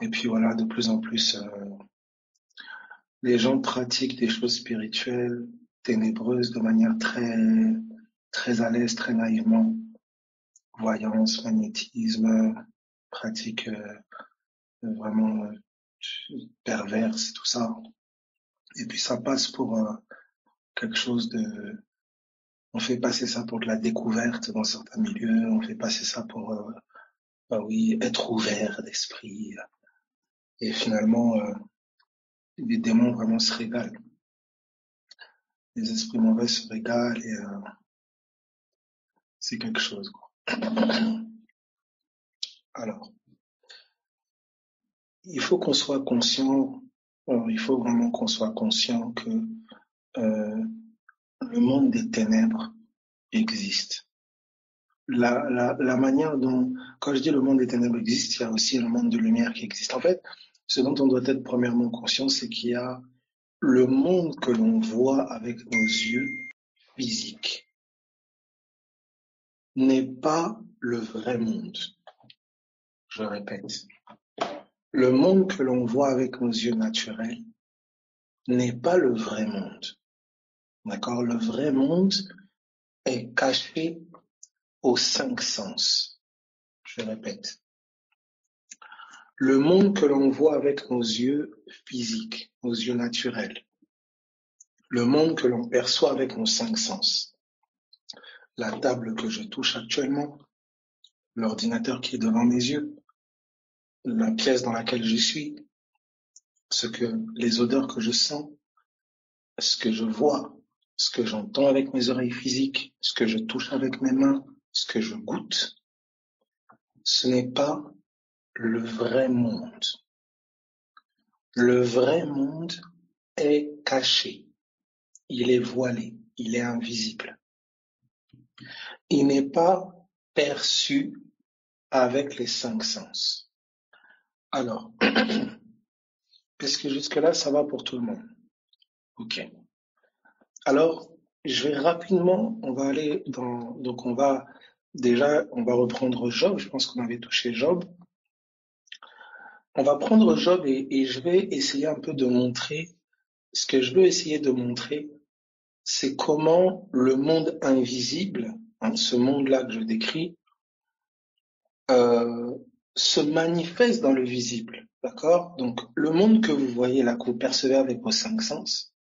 Et puis voilà, de plus en plus, les gens pratiquent des choses spirituelles, ténébreuses, de manière très à l'aise, très naïvement. Voyance, magnétisme, pratiques vraiment perverses, tout ça. Et puis ça passe pour quelque chose de... On fait passer ça pour de la découverte dans certains milieux, on fait passer ça pour, oui, être ouvert d'esprit. Et finalement, les démons vraiment se régalent. Les esprits mauvais se régalent et c'est quelque chose, quoi. Alors, il faut qu'on soit conscient, il faut vraiment qu'on soit conscient que euh, le monde des ténèbres existe. La manière dont, quand je dis le monde des ténèbres existe, il y a aussi le monde de lumière qui existe. En fait, ce dont on doit être premièrement conscient, c'est qu'il y a le monde que l'on voit avec nos yeux physiques n'est pas le vrai monde. Je répète. Le monde que l'on voit avec nos yeux naturels n'est pas le vrai monde. D'accord? Le vrai monde est caché aux cinq sens. Je répète. Le monde que l'on voit avec nos yeux physiques, nos yeux naturels, le monde que l'on perçoit avec nos cinq sens, la table que je touche actuellement, l'ordinateur qui est devant mes yeux, la pièce dans laquelle je suis, les odeurs que je sens, ce que je vois, ce que j'entends avec mes oreilles physiques, ce que je touche avec mes mains, ce que je goûte, ce n'est pas le vrai monde. Le vrai monde est caché, il est voilé, il est invisible. Il n'est pas perçu avec les cinq sens. Alors, est-ce que jusque-là, ça va pour tout le monde? Ok. Alors, je vais rapidement, on va aller donc on va reprendre Job, je pense qu'on avait touché Job. On va prendre Job et je vais essayer un peu de montrer, ce que je veux essayer de montrer, c'est comment le monde invisible, ce monde-là que je décris, euh, se manifeste dans le visible, d'accord? Donc, le monde que vous voyez là, que vous percevez avec vos cinq sens,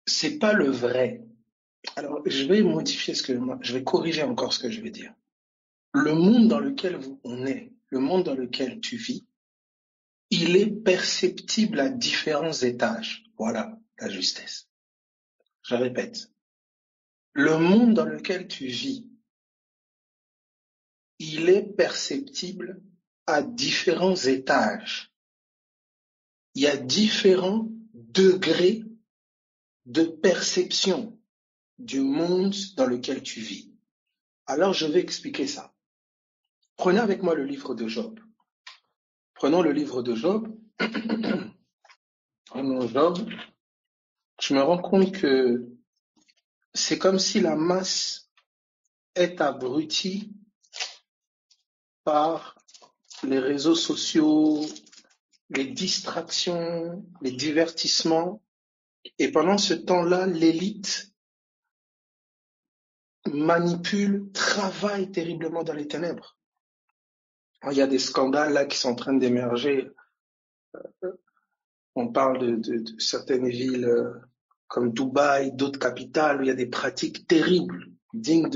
c'est pas le vrai. Alors, je vais modifier je vais corriger encore ce que je vais dire. Le monde dans lequel on est, le monde dans lequel tu vis, il est perceptible à différents étages. Voilà la justesse. Je répète. Le monde dans lequel tu vis, il est perceptible à différents étages. Il y a différents degrés de perception du monde dans lequel tu vis. Alors, je vais expliquer ça. Prenez avec moi le livre de Job. Prenons le livre de Job. Prenons Job. Je me rends compte que c'est comme si la masse est abrutie par les réseaux sociaux, les distractions, les divertissements. Et pendant ce temps-là, l'élite manipule, travaille terriblement dans les ténèbres. Il y a des scandales là qui sont en train d'émerger. On parle de certaines villes comme Dubaï, d'autres capitales où il y a des pratiques terribles, dignes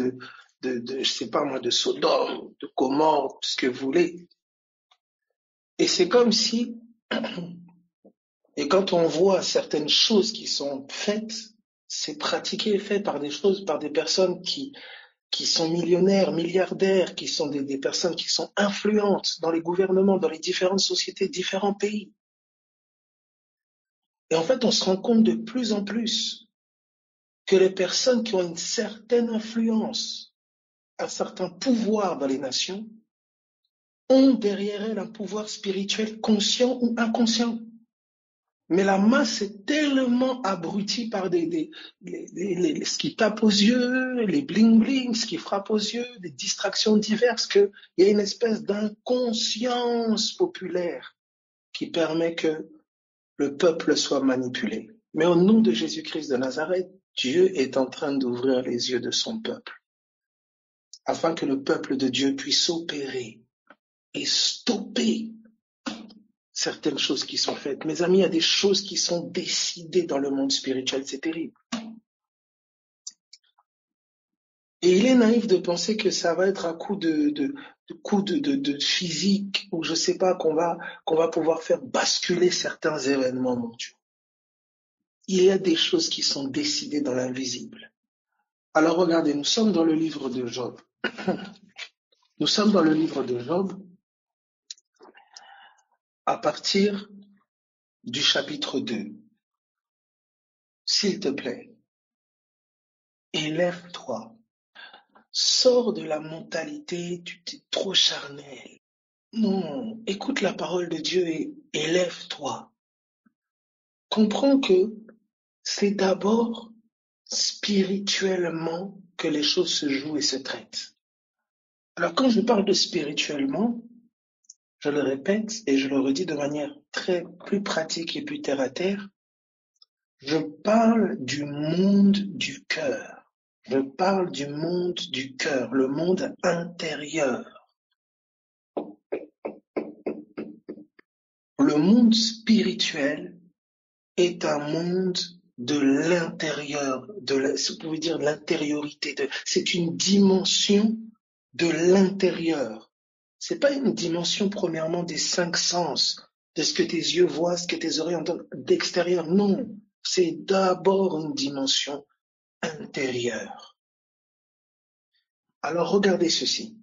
je sais pas moi, de Sodome, de Gomorrhe, tout ce que vous voulez. Et c'est comme si, et quand on voit certaines choses qui sont faites, c'est pratiqué et fait par des personnes qui sont millionnaires, milliardaires, qui sont des personnes qui sont influentes dans les gouvernements, dans les différentes sociétés, différents pays. Et en fait, on se rend compte de plus en plus que les personnes qui ont une certaine influence, un certain pouvoir dans les nations, ont derrière elles un pouvoir spirituel conscient ou inconscient. Mais la masse est tellement abrutie par ce qui tape aux yeux, les bling-bling, ce qui frappe aux yeux, des distractions diverses, qu'il y a une espèce d'inconscience populaire qui permet que le peuple soit manipulé. Mais au nom de Jésus-Christ de Nazareth, Dieu est en train d'ouvrir les yeux de son peuple, afin que le peuple de Dieu puisse opérer et stopper certaines choses qui sont faites. Mes amis, il y a des choses qui sont décidées dans le monde spirituel, c'est terrible. Et il est naïf de penser que ça va être à coup de physique, ou je sais pas, qu'on va pouvoir faire basculer certains événements mondiaux. Il y a des choses qui sont décidées dans l'invisible. Alors regardez, nous sommes dans le livre de Job. Nous sommes dans le livre de Job à partir du chapitre 2. S'il te plaît, élève-toi. Sors de la mentalité tu es trop charnel. Non, écoute la parole de Dieu et élève-toi. Comprends que c'est d'abord spirituellement que les choses se jouent et se traitent. Alors quand je parle de spirituellement, je le répète et je le redis de manière plus pratique et plus terre à terre, je parle du monde du cœur. Je parle du monde du cœur, le monde intérieur. Le monde spirituel est un monde de l'intérieur, vous pouvez dire de l'intériorité. C'est une dimension de l'intérieur. C'est pas une dimension premièrement des 5 sens, de ce que tes yeux voient, ce que tes oreilles entendent d'extérieur. Non, c'est d'abord une dimension intérieure. Alors regardez ceci.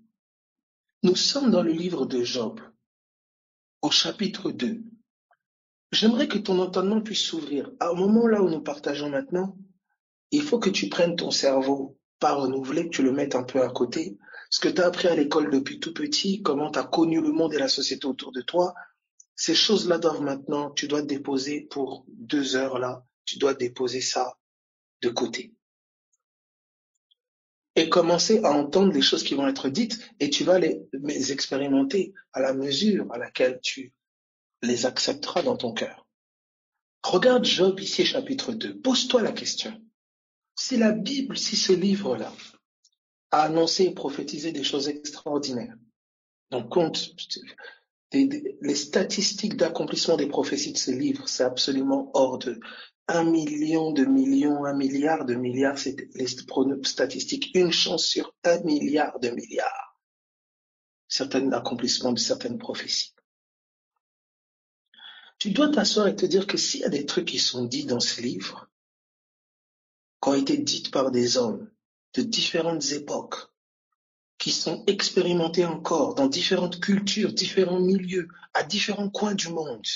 Nous sommes dans le livre de Job, au chapitre 2. J'aimerais que ton entendement puisse s'ouvrir. Au moment là où nous partageons maintenant, il faut que tu prennes ton cerveau, pas renouvelé, que tu le mettes un peu à côté. Ce que tu as appris à l'école depuis tout petit, comment tu as connu le monde et la société autour de toi, ces choses-là doivent maintenant, tu dois déposer pour 2 heures là, tu dois déposer ça de côté. Et commencer à entendre les choses qui vont être dites et tu vas les expérimenter à la mesure à laquelle tu les accepteras dans ton cœur. Regarde Job ici chapitre 2. Pose-toi la question. Si la Bible, si ce livre-là a annoncé et prophétisé des choses extraordinaires, donc compte les statistiques d'accomplissement des prophéties de ce livre, c'est absolument hors de 1 million de millions, 1 milliard de milliards, c'est les statistiques, une chance sur 1 milliard de milliards, certains accomplissements de certaines prophéties. Tu dois t'asseoir et te dire que s'il y a des trucs qui sont dits dans ce livre, qui ont été dits par des hommes de différentes époques, qui sont expérimentés encore dans différentes cultures, différents milieux, à différents coins du monde,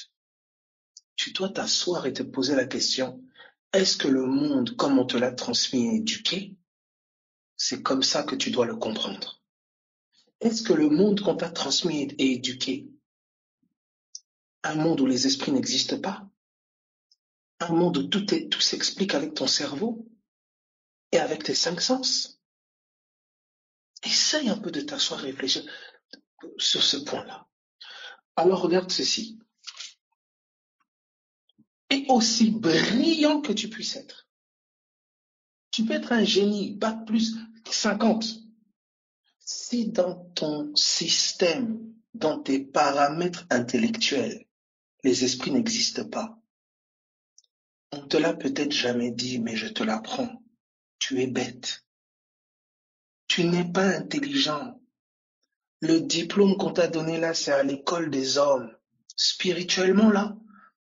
tu dois t'asseoir et te poser la question, est-ce que le monde, comme on te l'a transmis et éduqué, c'est comme ça que tu dois le comprendre? Est-ce que le monde qu'on t'a transmis et éduqué, un monde où les esprits n'existent pas, un monde où tout s'explique avec ton cerveau et avec tes 5 sens? Essaye un peu de t'asseoir et réfléchir sur ce point-là. Alors regarde ceci. Et aussi brillant que tu puisses être, tu peux être un génie, bac plus 50. Si dans ton système, dans tes paramètres intellectuels, les esprits n'existent pas, on te l'a peut-être jamais dit, mais je te l'apprends. Tu es bête. Tu n'es pas intelligent. Le diplôme qu'on t'a donné là, c'est à l'école des hommes. Spirituellement là,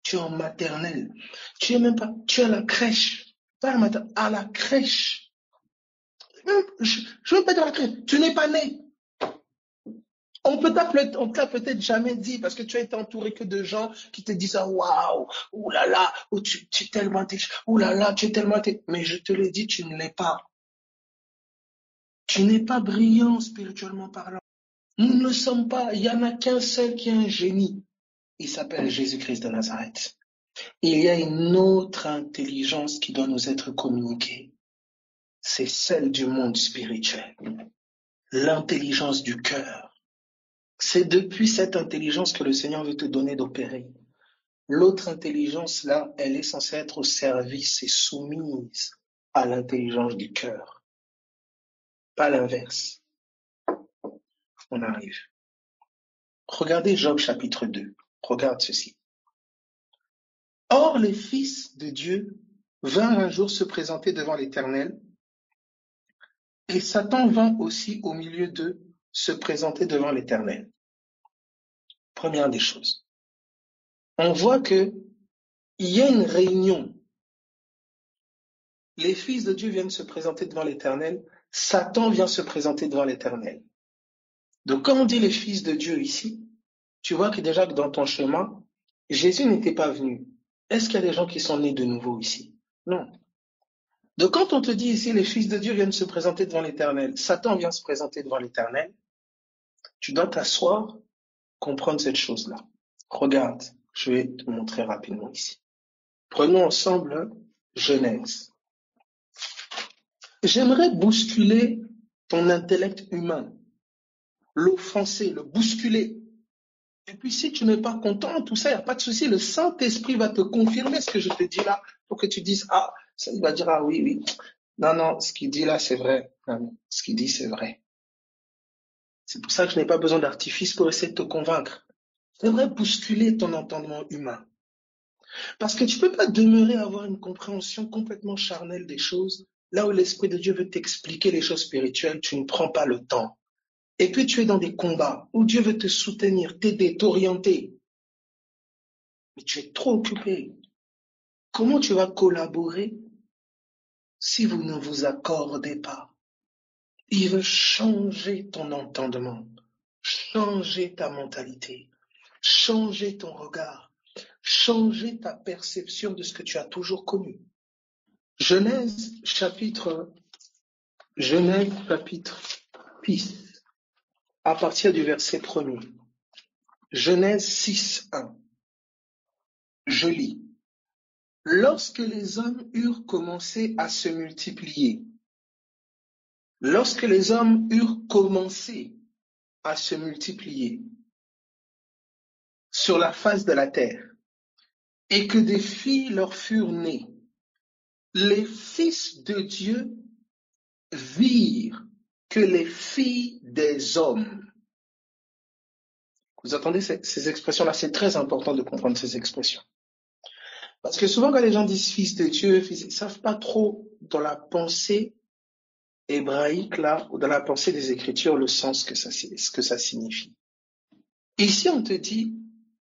tu es en maternelle. Tu es même pas, tu es à la crèche. Pas à la crèche. Je veux pas dire la crèche. Tu n'es pas né. On t'a peut-être jamais dit parce que tu as été entouré que de gens qui te disent waouh, oulala, tu es tellement intelligent, oulala, tu es tellement intelligent. Mais je te l'ai dit, tu ne l'es pas. Tu n'es pas brillant spirituellement parlant. Nous ne le sommes pas. Il n'y en a qu'un seul qui est un génie. Il s'appelle Jésus-Christ de Nazareth. Il y a une autre intelligence qui doit nous être communiquée. C'est celle du monde spirituel. L'intelligence du cœur. C'est depuis cette intelligence que le Seigneur veut te donner d'opérer. L'autre intelligence, là, elle est censée être au service et soumise à l'intelligence du cœur, pas l'inverse. On arrive. Regardez Job chapitre 2. Regarde ceci. Or, les fils de Dieu vinrent un jour se présenter devant l'Éternel, et Satan vint aussi au milieu d'eux se présenter devant l'Éternel. Première des choses. On voit que il y a une réunion. Les fils de Dieu viennent se présenter devant l'Éternel, Satan vient se présenter devant l'Éternel. Donc, quand on dit les fils de Dieu ici, tu vois que déjà dans ton chemin, Jésus n'était pas venu. Est-ce qu'il y a des gens qui sont nés de nouveau ici? Non. Donc, quand on te dit ici, les fils de Dieu viennent se présenter devant l'Éternel, Satan vient se présenter devant l'Éternel, tu dois t'asseoir, comprendre cette chose-là. Regarde, je vais te montrer rapidement ici. Prenons ensemble Genèse. J'aimerais bousculer ton intellect humain, l'offenser, le bousculer. Et puis si tu n'es pas content, tout ça, il n'y a pas de souci. Le Saint-Esprit va te confirmer ce que je te dis là pour que tu dises, ah, ça, il va dire, ah oui, oui. Non, non, ce qu'il dit là, c'est vrai. Non, ce qu'il dit, c'est vrai. C'est pour ça que je n'ai pas besoin d'artifice pour essayer de te convaincre. J'aimerais bousculer ton entendement humain. Parce que tu peux pas demeurer à avoir une compréhension complètement charnelle des choses. Là où l'Esprit de Dieu veut t'expliquer les choses spirituelles, tu ne prends pas le temps. Et puis tu es dans des combats où Dieu veut te soutenir, t'aider, t'orienter. Mais tu es trop occupé. Comment tu vas collaborer si vous ne vous accordez pas? Il veut changer ton entendement, changer ta mentalité, changer ton regard, changer ta perception de ce que tu as toujours connu. Genèse chapitre 6, à partir du verset 1er. Genèse 6, 1. Je lis. Lorsque les hommes eurent commencé à se multiplier, sur la face de la terre, et que des filles leur furent nées, les fils de Dieu virent que les filles des hommes. Vous entendez ces expressions-là? C'est très important de comprendre ces expressions. Parce que souvent quand les gens disent fils de Dieu, ils ne savent pas trop dans la pensée hébraïque là, ou dans la pensée des Écritures, le sens que ça signifie. Ici on te dit,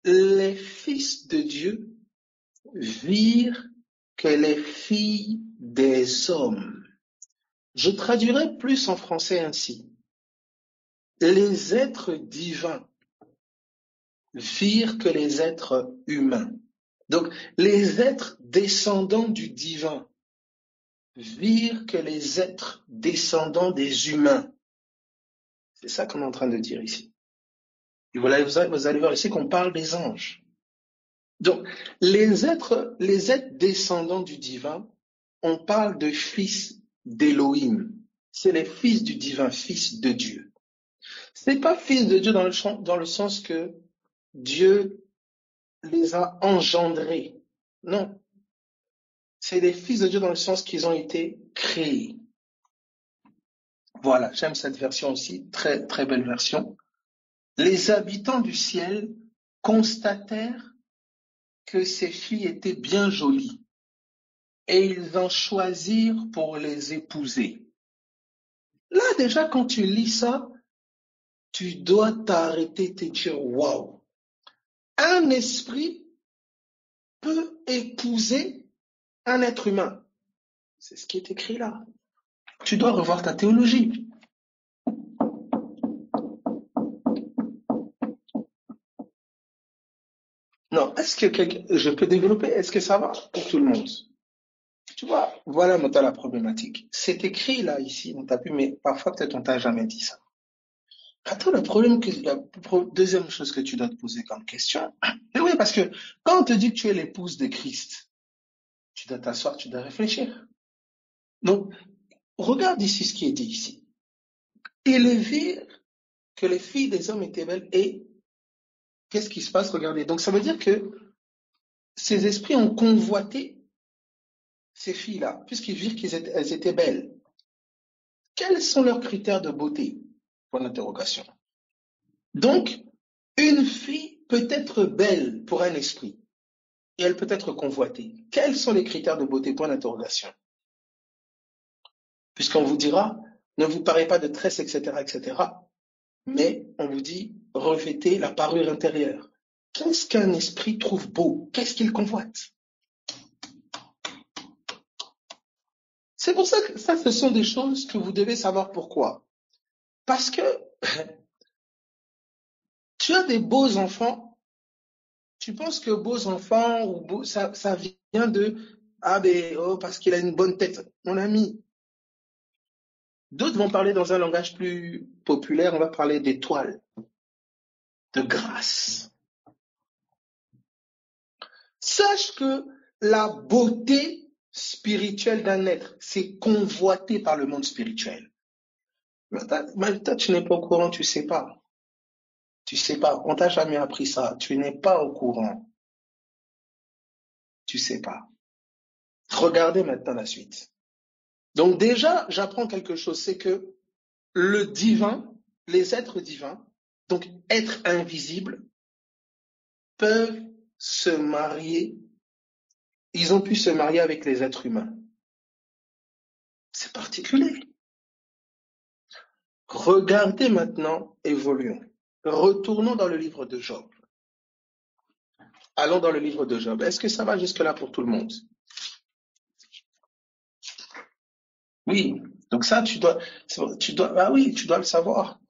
les fils de Dieu virent que les filles des hommes. Je traduirais plus en français ainsi. Les êtres divins virent que les êtres humains. Donc, les êtres descendants du divin virent que les êtres descendants des humains. C'est ça qu'on est en train de dire ici. Et voilà, vous allez voir ici qu'on parle des anges. Donc, les êtres descendants du divin, on parle de fils d'Élohim. C'est les fils du divin, fils de Dieu. Ce n'est pas fils de Dieu dans le sens que Dieu les a engendrés. Non. C'est des fils de Dieu dans le sens qu'ils ont été créés. Voilà, j'aime cette version aussi, très très belle version. Les habitants du ciel constatèrent que ces filles étaient bien jolies et ils en choisirent pour les épouser. Là déjà quand tu lis ça, tu dois t'arrêter et te dire waouh, un esprit peut épouser un être humain. C'est ce qui est écrit là. Tu dois revoir ta théologie. Non, est-ce que je peux développer? Est-ce que ça va pour tout le monde? Tu vois, voilà maintenant la problématique. C'est écrit là, ici, on t'a vu, mais parfois peut-être on t'a jamais dit ça. Attends, le problème que la deuxième chose que tu dois te poser comme question, et oui, parce que quand on te dit que tu es l'épouse de Christ, tu dois t'asseoir, tu dois réfléchir. Donc, regarde ici ce qui est dit ici. Ils virent que les filles des hommes étaient belles et qu'est-ce qui se passe? Regardez. Donc, ça veut dire que ces esprits ont convoité ces filles-là, puisqu'ils virent qu'elles étaient belles. Quels sont leurs critères de beauté? Point d'interrogation. Donc, une fille peut être belle pour un esprit et elle peut être convoitée. Quels sont les critères de beauté? Point d'interrogation. Puisqu'on vous dira, ne vous parez pas de tresses, etc., etc., mais on vous dit, revêtez la parure intérieure. Qu'est-ce qu'un esprit trouve beau? Qu'est-ce qu'il convoite? C'est pour ça que ça, ce sont des choses que vous devez savoir pourquoi. Parce que tu as des beaux enfants, tu penses que beaux enfants, ou beau, ça vient de, parce qu'il a une bonne tête. Mon ami, d'autres vont parler dans un langage plus populaire, on va parler d'étoiles, de grâce. Sache que la beauté spirituelle d'un être, c'est convoité par le monde spirituel. Malta, tu n'es pas au courant, tu sais pas. Tu sais pas, on t'a jamais appris ça. Tu n'es pas au courant. Tu sais pas. Regardez maintenant la suite. Donc déjà, j'apprends quelque chose, c'est que le divin, les êtres divins, donc êtres invisibles, peuvent se marier. Ils ont pu se marier avec les êtres humains. C'est particulier. Regardez maintenant, évoluons. Retournons dans le livre de Job. Allons dans le livre de Job. Est-ce que ça va jusque-là pour tout le monde? Oui. Donc ça, tu dois le savoir.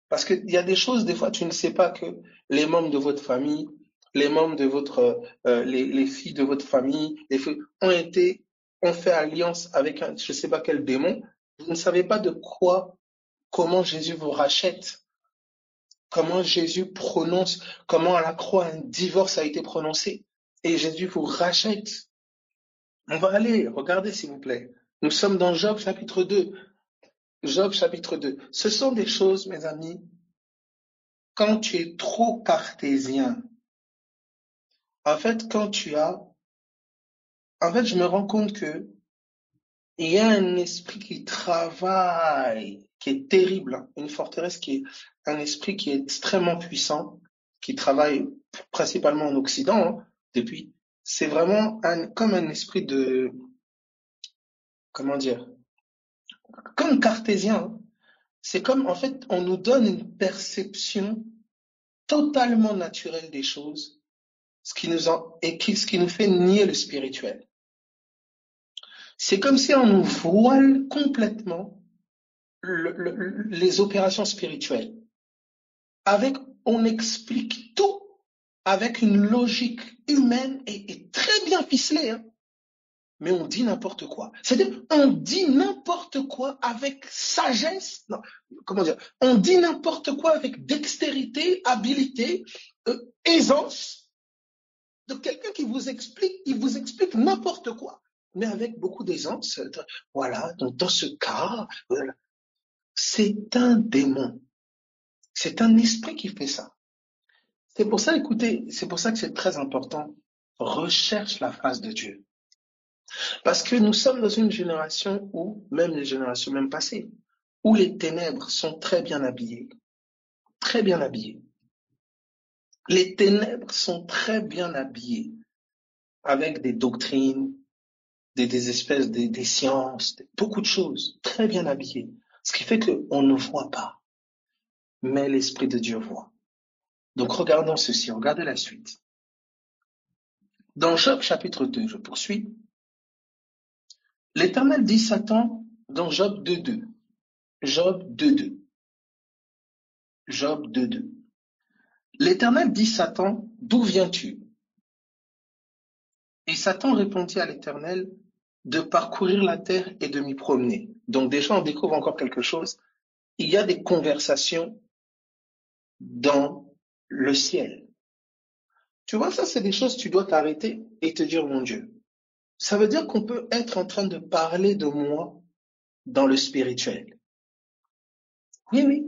Parce qu'il y a des choses, des fois, tu ne sais pas que les membres de votre famille, les membres de votre, les filles de votre famille, ont fait alliance avec je ne sais pas quel démon. Vous ne savez pas comment Jésus vous rachète, comment Jésus prononce, comment à la croix un divorce a été prononcé. Et Jésus vous rachète. On va aller, regardez s'il vous plaît. Nous sommes dans Job chapitre 2. Job chapitre 2. Ce sont des choses, mes amis, quand tu es trop cartésien, en fait, je me rends compte que il y a un esprit qui travaille, qui est terrible, une forteresse un esprit qui est extrêmement puissant, qui travaille principalement en Occident, depuis. C'est vraiment comme un esprit de, comment dire, comme cartésien. C'est comme, en fait, on nous donne une perception totalement naturelle des choses, ce qui nous fait nier le spirituel. C'est comme si on nous voile complètement les opérations spirituelles. On explique tout avec une logique humaine et très bien ficelée, hein. Mais on dit n'importe quoi. C'est-à-dire, on dit n'importe quoi avec sagesse. Non, comment dire? On dit n'importe quoi avec dextérité, habileté, aisance. De quelqu'un qui vous explique, il vous explique n'importe quoi, mais avec beaucoup d'aisance. Voilà, donc dans ce cas, voilà. C'est un démon. C'est un esprit qui fait ça. C'est pour ça, écoutez, c'est pour ça que c'est très important. Recherche la face de Dieu. Parce que nous sommes dans une génération où, même les générations même passées, où les ténèbres sont très bien habillées. Très bien habillées. Les ténèbres sont très bien habillées. Avec des doctrines, des espèces, des sciences, beaucoup de choses. Très bien habillées. Ce qui fait qu'on ne voit pas. Mais l'Esprit de Dieu voit. Donc regardons ceci, regardez la suite. Dans Job chapitre 2, je poursuis. L'Éternel dit Satan dans Job 2.2. Job 2.2. Job 2.2. L'Éternel dit Satan, d'où viens-tu? Et Satan répondit à l'Éternel, de parcourir la terre et de m'y promener. Donc déjà, on découvre encore quelque chose. Il y a des conversations dans le ciel. Tu vois, ça, c'est des choses, tu dois t'arrêter et te dire, mon Dieu. Ça veut dire qu'on peut être en train de parler de moi dans le spirituel. Oui, oui.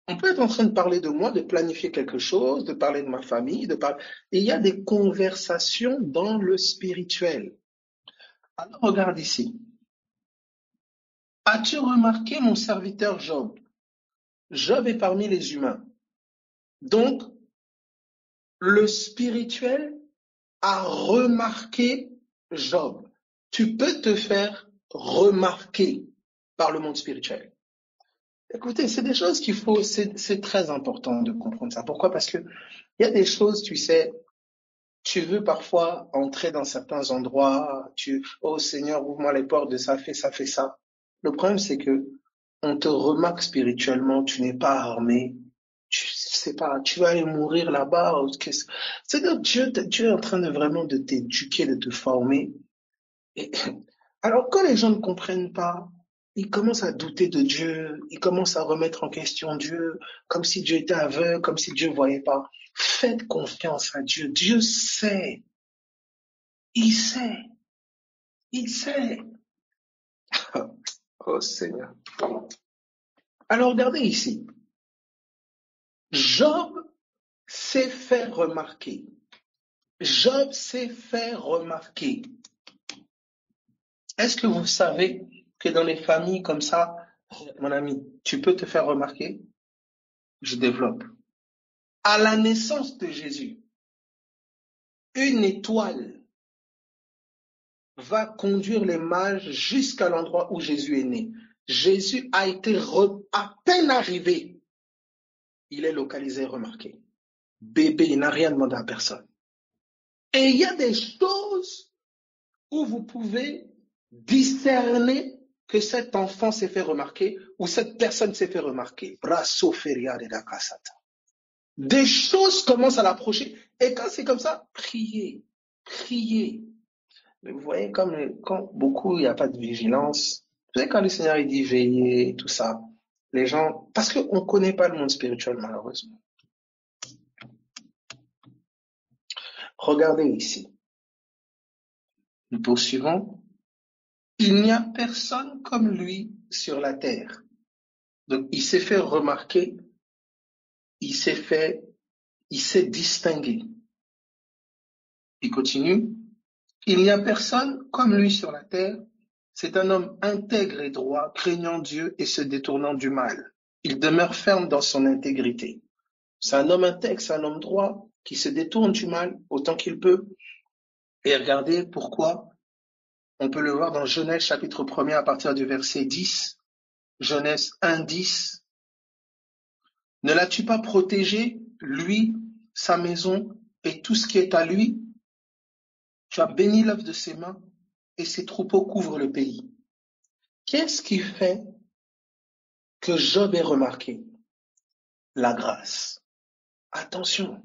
On peut être en train de parler de moi, de planifier quelque chose, de parler de ma famille, Et il y a des conversations dans le spirituel. Alors regarde ici. As-tu remarqué mon serviteur Job? Job est parmi les humains. Donc, le spirituel a remarqué Job. Tu peux te faire remarquer par le monde spirituel. Écoutez, c'est des choses c'est très important de comprendre ça. Pourquoi? Parce que il y a des choses, tu sais, tu veux parfois entrer dans certains endroits, oh Seigneur, ouvre-moi les portes de ça, fais ça, fais ça. Le problème, c'est que on te remarque spirituellement, tu n'es pas armé, tu sais pas, tu vas aller mourir là-bas. C'est que Dieu est en train de vraiment de t'éduquer, de te former. Et, alors, quand les gens ne comprennent pas, ils commencent à douter de Dieu, ils commencent à remettre en question Dieu, comme si Dieu était aveugle, comme si Dieu ne voyait pas. Faites confiance à Dieu. Dieu sait. Il sait. Il sait. Oh Seigneur. Alors, regardez ici. Job s'est fait remarquer. Job s'est fait remarquer. Est-ce que vous savez que dans les familles comme ça, mon ami, tu peux te faire remarquer? Je développe. À la naissance de Jésus, une étoile va conduire les mages jusqu'à l'endroit où Jésus est né. Jésus a été à peine arrivé, il est localisé, remarqué. Bébé, il n'a rien demandé à personne. Et il y a des choses où vous pouvez discerner que cet enfant s'est fait remarquer ou cette personne s'est fait remarquer. Des choses commencent à l'approcher. Et quand c'est comme ça, priez, priez. Mais vous voyez, quand beaucoup, il n'y a pas de vigilance. Vous savez, quand le Seigneur il dit veiller, tout ça, les gens, parce qu'on ne connaît pas le monde spirituel, malheureusement. Regardez ici. Nous poursuivons. Il n'y a personne comme lui sur la terre. Donc, il s'est fait remarquer, il s'est distingué. Il continue. Il n'y a personne comme lui sur la terre. C'est un homme intègre et droit, craignant Dieu et se détournant du mal. Il demeure ferme dans son intégrité. C'est un homme intègre, c'est un homme droit qui se détourne du mal autant qu'il peut. Et regardez pourquoi. On peut le voir dans Genèse chapitre 1er à partir du verset 10. Genèse 1, 10. Ne l'as-tu pas protégé, lui, sa maison et tout ce qui est à lui? Tu as béni l'œuvre de ses mains et ses troupeaux couvrent le pays. Qu'est-ce qui fait que Job ait remarqué? La grâce. Attention.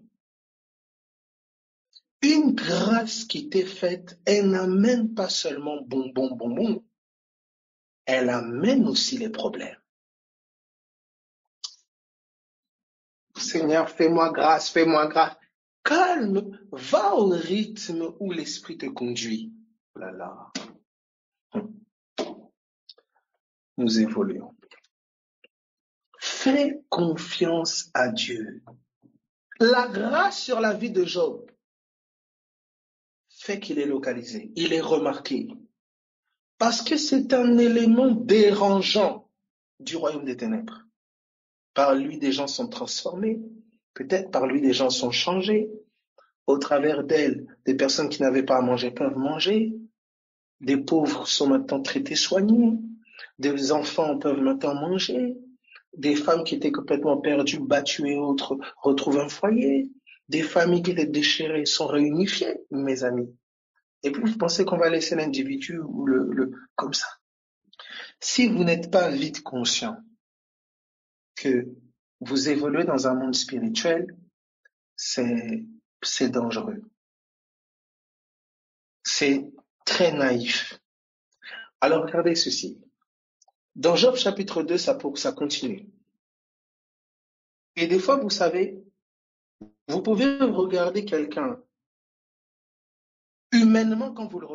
Une grâce qui t'est faite, elle n'amène pas seulement bon. Elle amène aussi les problèmes. Seigneur, fais-moi grâce, fais-moi grâce. Calme, va au rythme où l'Esprit te conduit. Oh là là. Nous évoluons. Fais confiance à Dieu. La grâce sur la vie de Job fait qu'il est localisé, il est remarqué. Parce que c'est un élément dérangeant du royaume des ténèbres. Par lui, des gens sont transformés. Peut-être par lui, des gens sont changés. Au travers d'elle, des personnes qui n'avaient pas à manger peuvent manger. Des pauvres sont maintenant traités, soignés. Des enfants peuvent maintenant manger. Des femmes qui étaient complètement perdues, battues et autres retrouvent un foyer. Des familles qui étaient déchirées sont réunifiées, mes amis. Et puis vous pensez qu'on va laisser l'individu ou comme ça. Si vous n'êtes pas vite conscient que vous évoluez dans un monde spirituel, c'est dangereux. C'est très naïf. Alors regardez ceci. Dans Job chapitre 2, ça continue. Et des fois, vous savez, vous pouvez regarder quelqu'un humainement quand vous la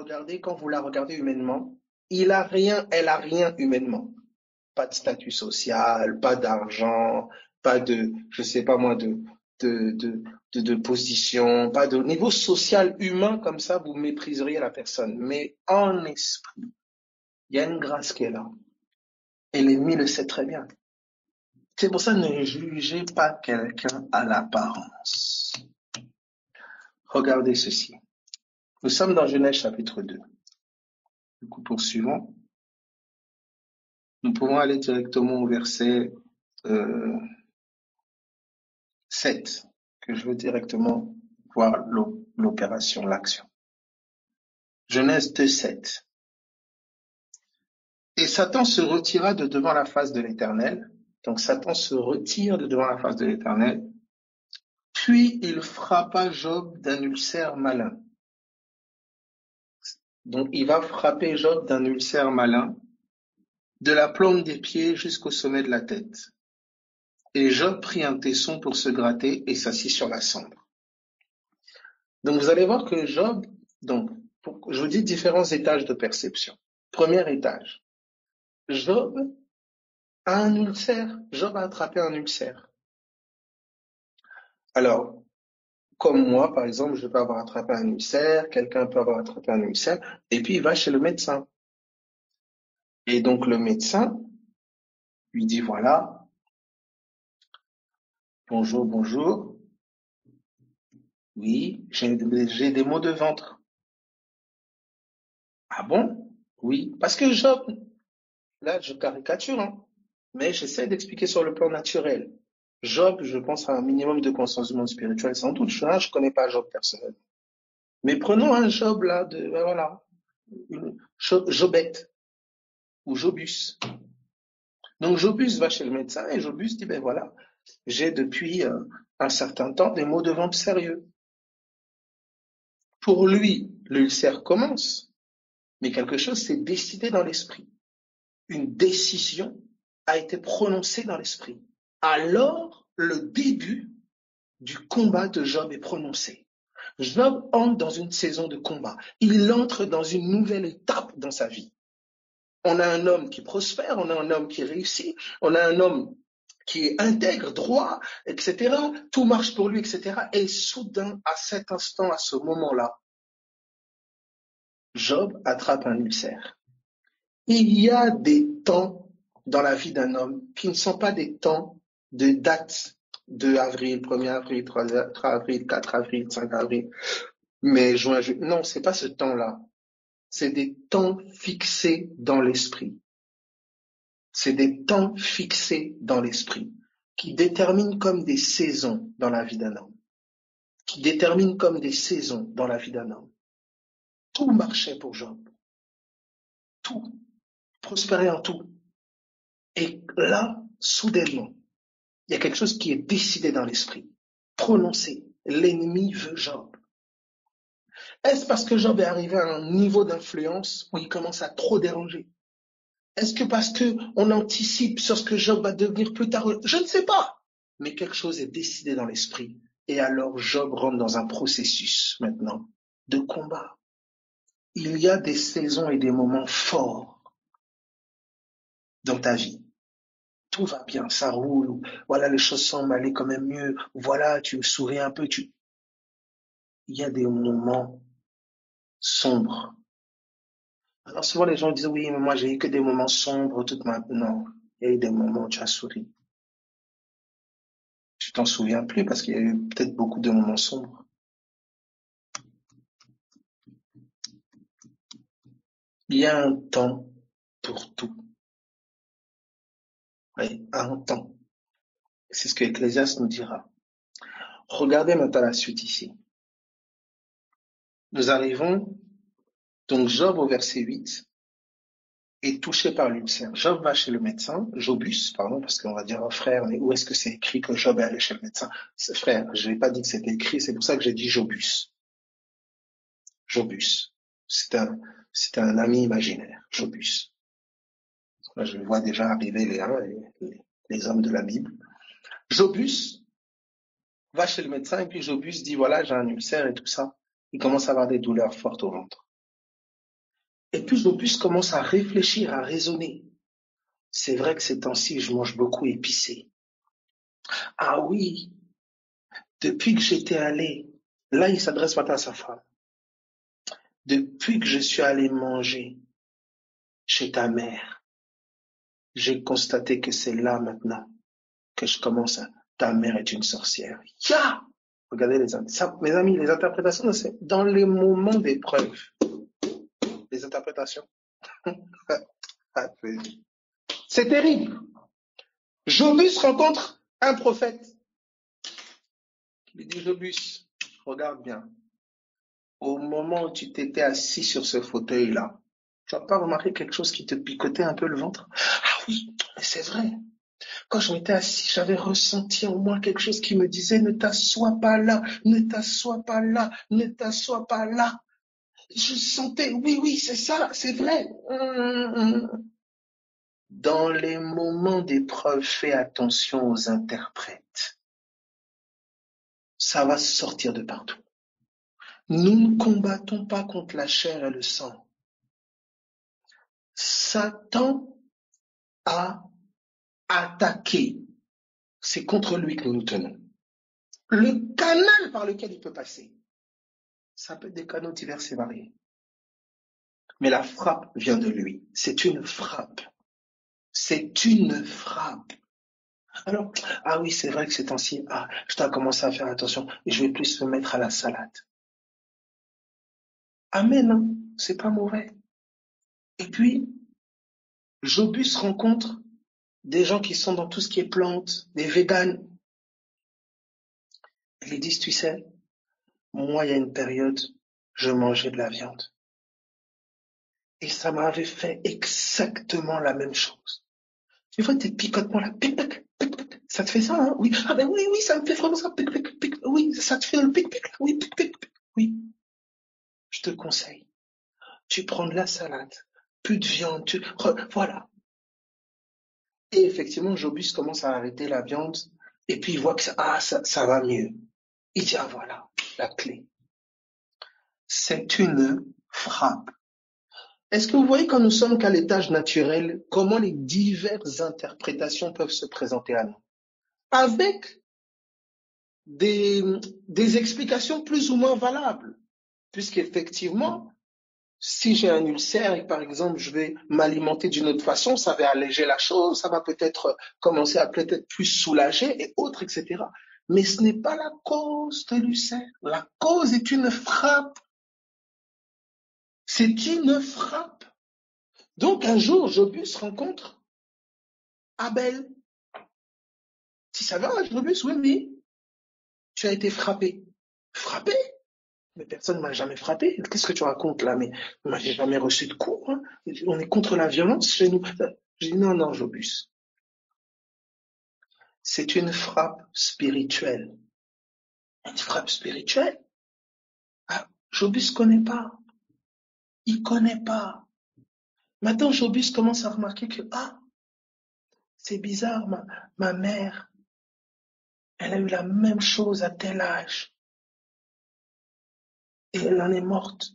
regardez humainement, elle a rien humainement. Pas de statut social, pas d'argent, pas de, je sais pas moi, de position, pas de niveau social humain comme ça, vous mépriseriez la personne. Mais en esprit, il y a une grâce qui est là. Et l'ennemi le sait très bien. C'est pour ça, ne jugez pas quelqu'un à l'apparence. Regardez ceci. Nous sommes dans Genèse chapitre 2. Du coup, poursuivons. Nous pouvons aller directement au verset 7, que je veux directement voir l'opération, l'action. Genèse 2, 7. Et Satan se retira de devant la face de l'Éternel. Donc Satan se retire de devant la face de l'Éternel. Puis il frappa Job d'un ulcère malin. Donc il va frapper Job d'un ulcère malin, de la plante des pieds jusqu'au sommet de la tête. Et Job prit un tesson pour se gratter et s'assit sur la cendre. Donc vous allez voir que Job, donc je vous dis différents étages de perception. Premier étage, Job a un ulcère. Job a attrapé un ulcère. Alors, comme moi, par exemple, je peux avoir attrapé un ulcère, quelqu'un peut avoir attrapé un ulcère, et puis il va chez le médecin. Et donc le médecin lui dit, voilà, bonjour, bonjour, oui, j'ai des maux de ventre. Ah bon? Oui, parce que Job, là je caricature, hein, mais j'essaie d'expliquer sur le plan naturel. Job, je pense à un minimum de conscience du monde spirituel, sans doute, je connais pas Job personnellement. Mais prenons un Job là, voilà, Jobette ou Jobus. Donc Jobus va chez le médecin et Jobus dit, ben voilà, j'ai depuis un certain temps des maux de ventre sérieux. Pour lui, l'ulcère commence, mais quelque chose s'est décidé dans l'esprit. Une décision a été prononcée dans l'esprit. Alors, le début du combat de Job est prononcé. Job entre dans une saison de combat. Il entre dans une nouvelle étape dans sa vie. On a un homme qui prospère, on a un homme qui réussit, on a un homme qui est intègre, droit, etc. Tout marche pour lui, etc. Et soudain, à cet instant, à ce moment-là, Job attrape un ulcère. Il y a des temps dans la vie d'un homme qui ne sont pas des temps de date, 2 avril, 1er avril, 3 avril, 4 avril, 5 avril, mai, juin, juillet. Non, c'est pas ce temps-là. C'est des temps fixés dans l'esprit. C'est des temps fixés dans l'esprit qui déterminent comme des saisons dans la vie d'un homme. Qui déterminent comme des saisons dans la vie d'un homme. Tout marchait pour Job. Tout. Prospérait en tout. Et là, soudainement, il y a quelque chose qui est décidé dans l'esprit. Prononcé. L'ennemi veut Job. Est-ce parce que Job est arrivé à un niveau d'influence où il commence à trop déranger? Est-ce que parce que on anticipe sur ce que Job va devenir plus tard? Je ne sais pas. Mais quelque chose est décidé dans l'esprit. Et alors Job rentre dans un processus maintenant de combat. Il y a des saisons et des moments forts dans ta vie. Tout va bien, ça roule. Voilà, les choses semblent aller quand même mieux. Voilà, tu souris un peu. Il y a des moments sombres. Alors souvent les gens disent oui, mais moi j'ai eu que des moments sombres toute ma... Non, il y a eu des moments où tu as souri. Tu t'en souviens plus parce qu'il y a eu peut-être beaucoup de moments sombres. Il y a un temps pour tout. Oui, un temps. C'est ce que Ecclésiaste nous dira. Regardez maintenant la suite ici. Nous arrivons, donc Job au verset 8, est touché par l'ulcère. Job va chez le médecin, Jobus, pardon, parce qu'on va dire, oh, frère, mais où est-ce que c'est écrit que Job est allé chez le médecin? Frère, je n'ai pas dit que c'était écrit, c'est pour ça que j'ai dit Jobus. Jobus. C'est un ami imaginaire, Jobus. Là, je vois déjà arriver les hommes de la Bible. Jobus va chez le médecin et puis Jobus dit, voilà, j'ai un ulcère et tout ça. Il commence à avoir des douleurs fortes au ventre. Et puis Jobus commence à réfléchir, à raisonner. C'est vrai que ces temps-ci, je mange beaucoup épicé. Ah oui, depuis que j'étais allé, là il s'adresse maintenant à sa femme, depuis que je suis allé manger chez ta mère, j'ai constaté que c'est là maintenant que je commence à, ta mère est une sorcière. Ya! Regardez mes amis, les interprétations, c'est dans les moments d'épreuve. Les interprétations. C'est terrible. Jobus rencontre un prophète. Il lui dit, Jobus, regarde bien. Au moment où tu t'étais assis sur ce fauteuil-là, tu n'as pas remarqué quelque chose qui te picotait un peu le ventre? Ah oui, mais c'est vrai. Quand je m'étais assis, j'avais ressenti en moi quelque chose qui me disait, ne t'assois pas là, ne t'assois pas là, ne t'assois pas là. Je sentais, oui, c'est ça, c'est vrai. Dans les moments d'épreuve, fais attention aux interprètes. Ça va sortir de partout. Nous ne combattons pas contre la chair et le sang. Satan a attaqué. C'est contre lui que nous nous tenons. Le canal par lequel il peut passer, ça peut être des canaux divers et variés. Mais la frappe vient de lui. C'est une frappe. C'est une frappe. Alors, ah oui, c'est vrai que ces temps-ci, je dois commencer à faire attention et je vais plus me mettre à la salade. Amen, hein, c'est pas mauvais. Et puis, Jobus rencontre des gens qui sont dans tout ce qui est plantes, des véganes. Ils lui disent, tu sais, moi, il y a une période, je mangeais de la viande. Et ça m'avait fait exactement la même chose. Tu vois tes picotements là, pic, pic, pic, pic. Ça te fait ça, hein? Oui. Ah ben oui, ça me fait vraiment ça, pic, pic, pic. Oui, ça te fait le pic, pic, oui, pic, pic, pic. Oui. Je te conseille. Tu prends de la salade, plus de viande, voilà. Et effectivement, Jobus commence à arrêter la viande, et puis il voit que ça va mieux. Il dit, voilà, la clé. C'est une frappe. Est-ce que vous voyez quand nous sommes qu'à l'étage naturel, comment les diverses interprétations peuvent se présenter à nous? Avec des explications plus ou moins valables. Puisqu'effectivement, si j'ai un ulcère et par exemple je vais m'alimenter d'une autre façon, ça va alléger la chose, ça va peut-être commencer à peut-être plus soulager et autres, etc. Mais ce n'est pas la cause de l'ulcère. La cause est une frappe. C'est une frappe. Donc un jour, Jobus rencontre Abel. Tu savais, Jobus, oui, tu as été frappé. Frappé? Mais personne ne m'a jamais frappé. Qu'est-ce que tu racontes là? Mais moi, j'ai jamais reçu de coups. Hein. On est contre la violence chez nous. J'ai dit non, Jobus. C'est une frappe spirituelle. Une frappe spirituelle? Jobus connaît pas. Il connaît pas. Maintenant, Jobus commence à remarquer que, c'est bizarre, ma mère, elle a eu la même chose à tel âge. Et elle en est morte.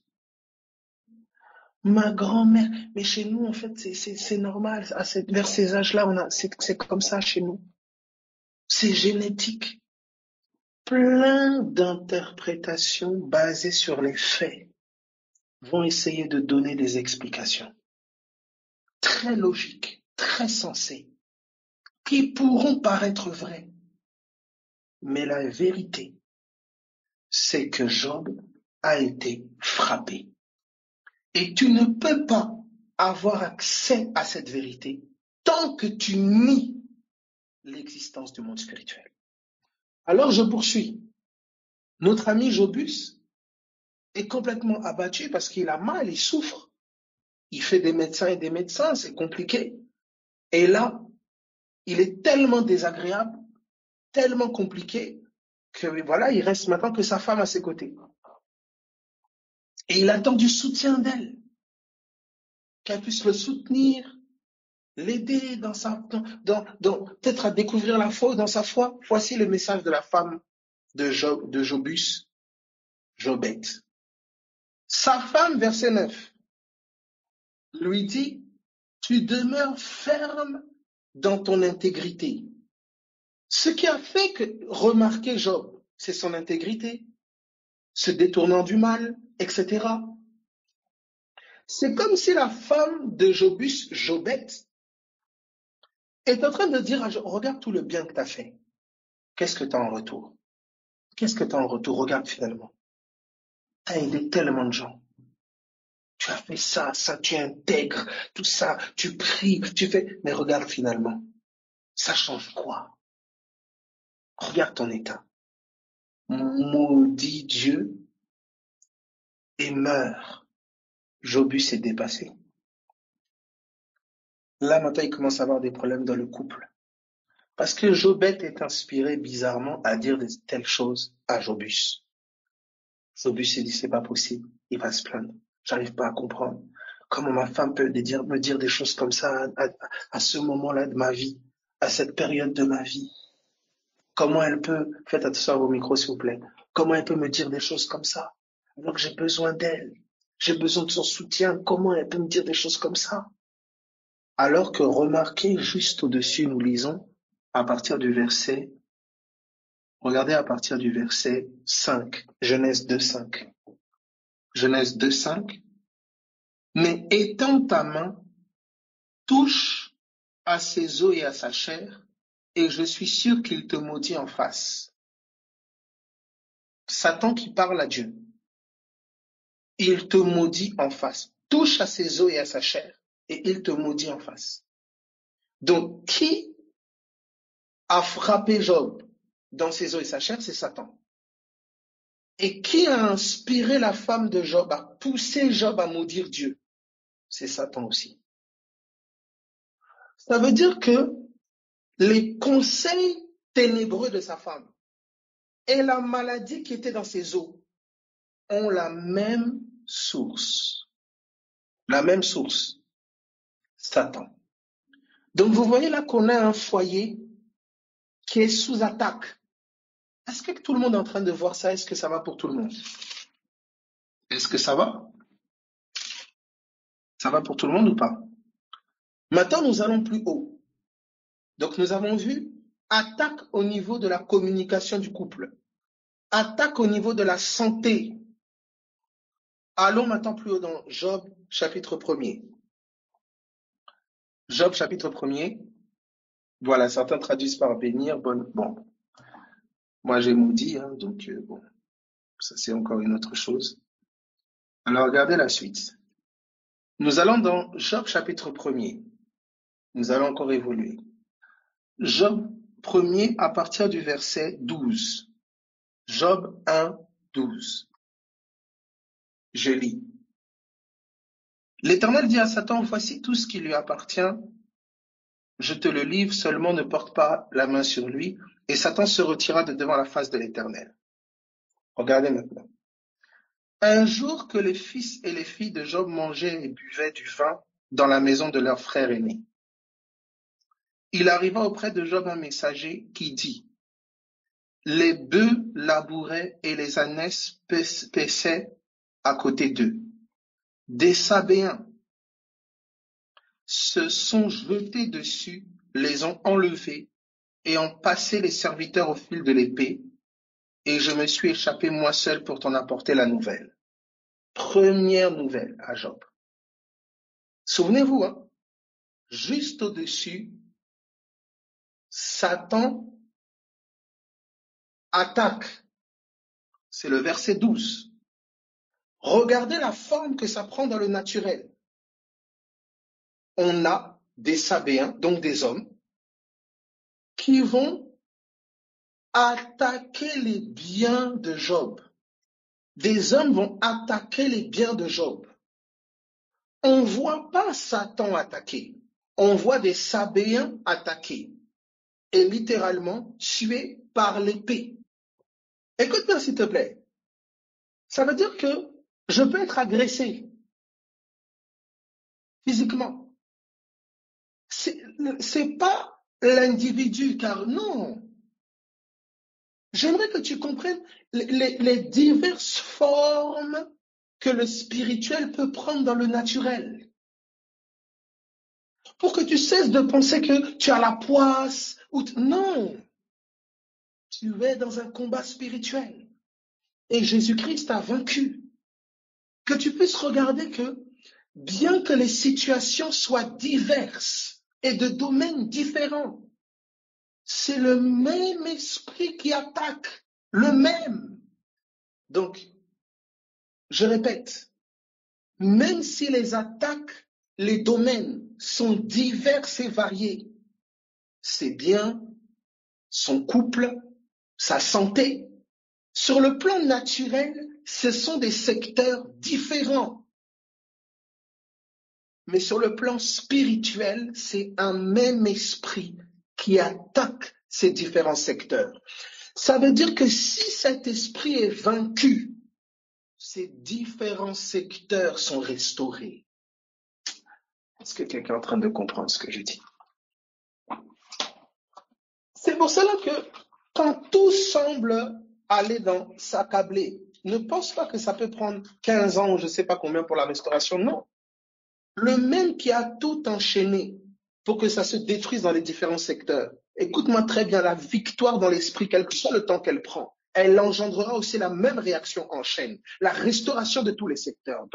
Ma grand-mère, mais chez nous, en fait, c'est normal. Vers ces âges-là, c'est comme ça chez nous. C'est génétique. Plein d'interprétations basées sur les faits vont essayer de donner des explications très logiques, très sensées, qui pourront paraître vraies. Mais la vérité, c'est que Job a été frappé. Et tu ne peux pas avoir accès à cette vérité tant que tu nies l'existence du monde spirituel. Alors je poursuis. Notre ami Jobus est complètement abattu parce qu'il a mal, il souffre. Il fait des médecins et des médecins, c'est compliqué. Et là, il est tellement désagréable, tellement compliqué, que voilà, il reste maintenant que sa femme à ses côtés. Et il attend du soutien d'elle, qu'elle puisse le soutenir, l'aider peut-être à découvrir la foi dans sa foi. Voici le message de la femme de Jobus, Jobette. Sa femme, verset 9, lui dit, « Tu demeures ferme dans ton intégrité, Ce qui a fait que remarquer Job, c'est son intégrité, se détournant du mal, etc. C'est comme si la femme de Jobus, Jobette, est en train de dire à Job, regarde tout le bien que tu as fait. Qu'est-ce que tu as en retour? Qu'est-ce que tu as en retour? Regarde finalement. Tu as aidé tellement de gens. Tu as fait ça, tu intègres, tout ça, tu pries, tu fais. Mais regarde finalement, ça change quoi? Regarde ton état. Maudit Dieu et meurt. Jobus est dépassé. Là, maintenant, il commence à avoir des problèmes dans le couple. Parce que Jobette est inspiré bizarrement à dire de telles choses à Jobus. Jobus s'est dit, c'est pas possible. Il va se plaindre. J'arrive pas à comprendre. Comment ma femme peut me dire des choses comme ça à ce moment-là de ma vie, à cette période de ma vie. Comment elle peut, faites attention au micro s'il vous plaît, comment elle peut me dire des choses comme ça, alors que j'ai besoin d'elle, j'ai besoin de son soutien, comment elle peut me dire des choses comme ça? Alors que remarquez juste au-dessus, nous lisons à partir du verset, regardez à partir du verset 5, Genèse 2:5. Genèse 2:5. Mais étends ta main, touche à ses os et à sa chair, et je suis sûr qu'il te maudit en face. Satan qui parle à Dieu. Il te maudit en face. Touche à ses os et à sa chair, et il te maudit en face. Donc, qui a frappé Job dans ses os et sa chair? C'est Satan. Et qui a inspiré la femme de Job, a poussé Job à maudire Dieu? C'est Satan aussi. Ça veut dire que les conseils ténébreux de sa femme et la maladie qui était dans ses os ont la même source. La même source. Satan. Donc vous voyez là qu'on a un foyer qui est sous attaque. Est-ce que tout le monde est en train de voir ça? Est-ce que ça va pour tout le monde? Est-ce que ça va? Ça va pour tout le monde ou pas? Maintenant, nous allons plus haut. Donc nous avons vu attaque au niveau de la communication du couple. Attaque au niveau de la santé. Allons maintenant plus haut dans Job chapitre 1er. Job chapitre 1er. Voilà, certains traduisent par bénir. Bon, moi j'ai maudit, donc bon, ça c'est encore une autre chose. Alors regardez la suite. Nous allons dans Job chapitre 1er. Nous allons encore évoluer. Job 1er à partir du verset 12. Job 1, 12. Je lis. L'Éternel dit à Satan, voici tout ce qui lui appartient. Je te le livre, seulement ne porte pas la main sur lui. Et Satan se retira de devant la face de l'Éternel. Regardez maintenant. Un jour que les fils et les filles de Job mangeaient et buvaient du vin dans la maison de leur frère aîné, il arriva auprès de Job un messager qui dit, les bœufs labouraient et les ânesses paissaient à côté d'eux. Des Sabéens se sont jetés dessus, les ont enlevés et ont passé les serviteurs au fil de l'épée, et je me suis échappé moi seul pour t'en apporter la nouvelle. Première nouvelle à Job. Souvenez-vous, juste au-dessus, Satan attaque. C'est le verset 12. Regardez la forme que ça prend dans le naturel. On a des Sabéens, donc des hommes, qui vont attaquer les biens de Job. Des hommes vont attaquer les biens de Job. On ne voit pas Satan attaquer. On voit des Sabéens attaquer. Et littéralement tués par l'épée. Écoute-moi s'il te plaît. Ça veut dire que je peux être agressé physiquement. C'est pas l'individu, car non. J'aimerais que tu comprennes les diverses formes que le spirituel peut prendre dans le naturel. Pour que tu cesses de penser que tu as la poisse. Non. Tu es dans un combat spirituel. Et Jésus-Christ a vaincu. Que tu puisses regarder que, bien que les situations soient diverses et de domaines différents, c'est le même esprit qui attaque, le même. Donc, je répète, même si les attaques, les domaines sont divers et variés, ses biens, son couple, sa santé, sur le plan naturel, ce sont des secteurs différents. Mais sur le plan spirituel, c'est un même esprit qui attaque ces différents secteurs. Ça veut dire que si cet esprit est vaincu, ces différents secteurs sont restaurés. Est-ce que quelqu'un est en train de comprendre ce que je dis? C'est pour cela que quand tout semble aller dans s'accabler, ne pense pas que ça peut prendre 15 ans ou je ne sais pas combien pour la restauration. Non. Le même qui a tout enchaîné pour que ça se détruise dans les différents secteurs. Écoute-moi très bien, la victoire dans l'esprit, quel que soit le temps qu'elle prend, elle engendrera aussi la même réaction en chaîne. La restauration de tous les secteurs.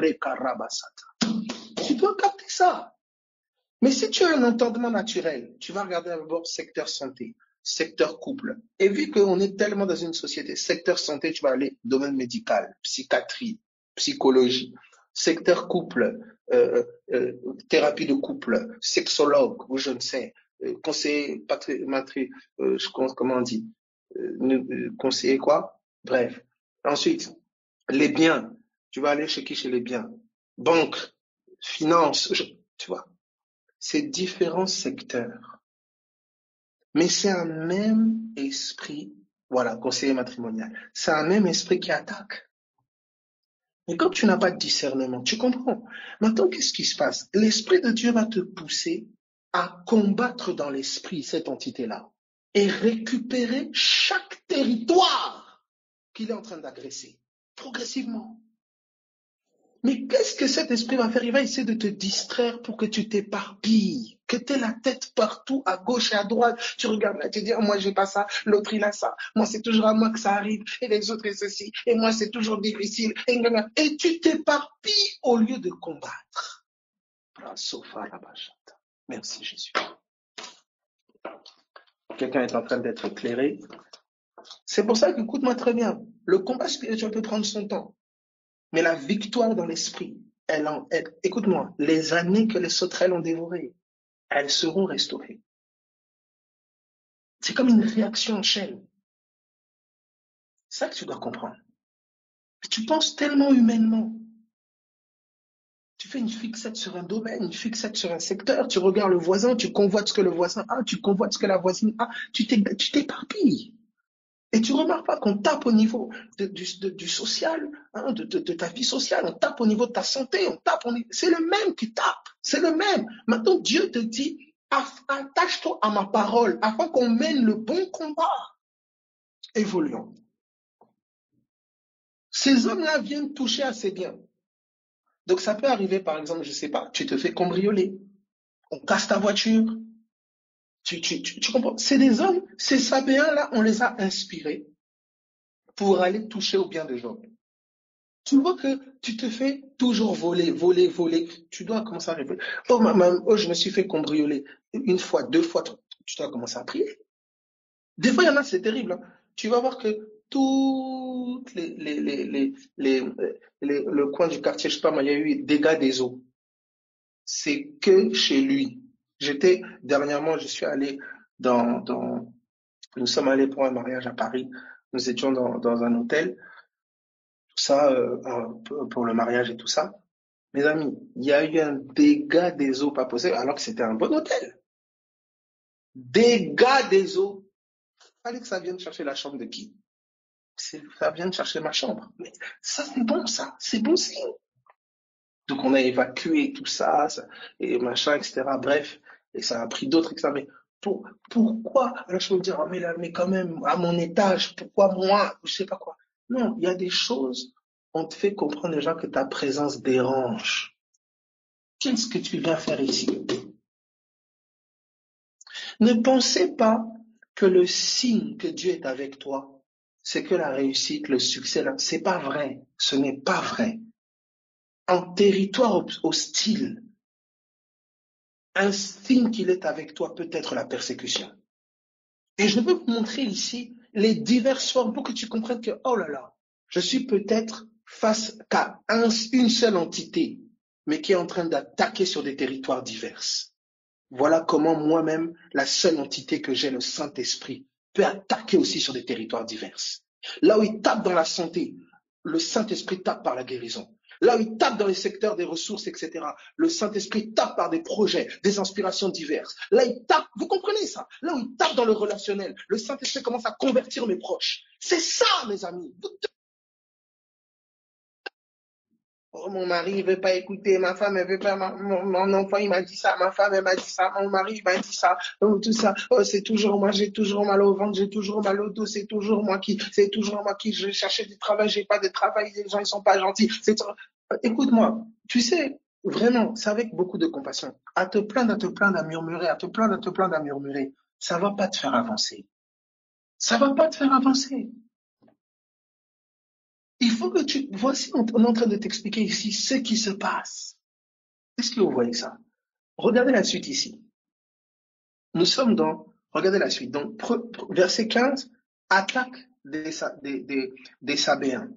Tu dois capter ça. Mais si tu as un entendement naturel, tu vas regarder d'abord secteur santé, secteur couple. Et vu qu'on est tellement dans une société, secteur santé, tu vas aller domaine médical, psychiatrie, psychologie, secteur couple, thérapie de couple, sexologue, ou je ne sais, conseiller, comment on dit, conseiller quoi? Bref. Ensuite, les biens, tu vas aller chez qui? Chez les biens. Banque, finance, tu vois. C'est différents secteurs. Mais c'est un même esprit, voilà, conseiller matrimonial. C'est un même esprit qui attaque. Et quand tu n'as pas de discernement, tu comprends. Maintenant, qu'est-ce qui se passe? L'Esprit de Dieu va te pousser à combattre dans l'esprit cette entité-là et récupérer chaque territoire qu'il est en train d'agresser, progressivement. Mais qu'est-ce que cet esprit va faire? Il va essayer de te distraire pour que tu t'éparpilles, que tu aies la tête partout, à gauche et à droite. Tu regardes là, tu dis, oh, moi j'ai pas ça, l'autre il a ça, moi c'est toujours à moi que ça arrive, et les autres et ceci, et moi c'est toujours difficile, et tu t'éparpilles au lieu de combattre. Merci Jésus. Quelqu'un est en train d'être éclairé. C'est pour ça qu'écoute-moi très bien, le combat spirituel peut prendre son temps. Mais la victoire dans l'esprit, écoute-moi, les années que les sauterelles ont dévorées, elles seront restaurées. C'est comme une réaction en chaîne. C'est ça que tu dois comprendre. Tu penses tellement humainement. Tu fais une fixette sur un domaine, une fixette sur un secteur, tu regardes le voisin, tu convoites ce que le voisin a, tu convoites ce que la voisine a, tu t'éparpilles. Et tu remarques pas qu'on tape au niveau du social, hein, de ta vie sociale, on tape au niveau de ta santé, c'est le même qui tape, c'est le même. Maintenant, Dieu te dit, attache-toi à ma parole afin qu'on mène le bon combat. Évoluons. Ces hommes-là viennent toucher à ses biens. Donc ça peut arriver, par exemple, je sais pas, tu te fais cambrioler, on casse ta voiture. Tu comprends? C'est des hommes, ces Sabéens-là, on les a inspirés pour aller toucher au bien des gens. Tu vois que tu te fais toujours voler. Tu dois commencer à rêver. Oh, je me suis fait cambrioler. Une fois, 2 fois, tu dois commencer à prier. Des fois, il y en a, c'est terrible. Hein. Tu vas voir que toutes le coin du quartier, je sais pas, moi, il y a eu dégâts des eaux. C'est que chez lui. Dernièrement, je suis allé nous sommes allés pour un mariage à Paris. Nous étions dans un hôtel. Tout ça, pour le mariage et tout ça. Mes amis, il y a eu un dégât des eaux pas possible, alors que c'était un bon hôtel. Dégât des eaux. Fallait que ça vienne chercher la chambre de qui? Ça vienne chercher ma chambre. Mais ça, c'est bon, ça. C'est bon signe. Donc, on a évacué tout ça, et machin, etc. Bref. Et ça a pris d'autres, etc. Mais pourquoi? Alors, je peux me dire, oh, mais quand même, à mon étage, pourquoi moi? Je sais pas quoi. Non, il y a des choses, on te fait comprendre déjà que ta présence dérange. Qu'est-ce que tu viens faire ici? Ne pensez pas que le signe que Dieu est avec toi, c'est que la réussite, le succès, là, c'est pas vrai. Ce n'est pas vrai. En territoire hostile, un signe qu'il est avec toi peut être la persécution. Et je veux vous montrer ici les diverses formes pour que tu comprennes que, oh là là, je suis peut-être face qu'à une seule entité, mais qui est en train d'attaquer sur des territoires divers. Voilà comment moi-même, la seule entité que j'ai, le Saint-Esprit, peut attaquer aussi sur des territoires divers. Là où il tape dans la santé, le Saint-Esprit tape par la guérison. Là où il tape dans les secteurs des ressources, etc., le Saint-Esprit tape par des projets, des inspirations diverses. Là, il tape, vous comprenez ça? Là où il tape dans le relationnel, le Saint-Esprit commence à convertir mes proches. C'est ça, mes amis. Oh, mon mari, il veut pas écouter, ma femme, elle veut pas, mon enfant, il m'a dit ça, ma femme, elle m'a dit ça, mon mari, il m'a dit ça, oh, tout ça, oh, c'est toujours moi, j'ai toujours mal au ventre, j'ai toujours mal au dos, c'est toujours moi qui, je cherchais du travail, j'ai pas de travail, les gens, ils sont pas gentils, écoute-moi, tu sais, vraiment, c'est avec beaucoup de compassion, à te plaindre, à murmurer, à murmurer, ça va pas te faire avancer. Ça va pas te faire avancer. Il faut que voici, on est en train de t'expliquer ici ce qui se passe. Est-ce que vous voyez ça? Regardez la suite ici. Nous sommes regardez la suite. Donc, verset 15, attaque des Sabéens.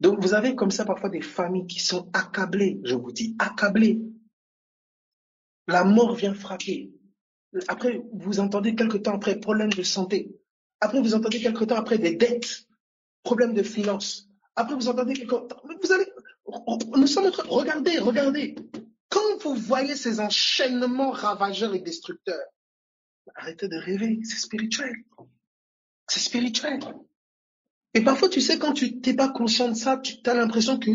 Donc, vous avez comme ça parfois des familles qui sont accablées, je vous dis, accablées. La mort vient frapper. Après, vous entendez quelque temps après, problème de santé. Après, vous entendez quelque temps après des dettes, problème de finances. Après, vous entendez quelque temps, nous sommes en train, regardez. Quand vous voyez ces enchaînements ravageurs et destructeurs, arrêtez de rêver, c'est spirituel. C'est spirituel. Et parfois, tu sais, quand tu n'es pas conscient de ça, tu as l'impression que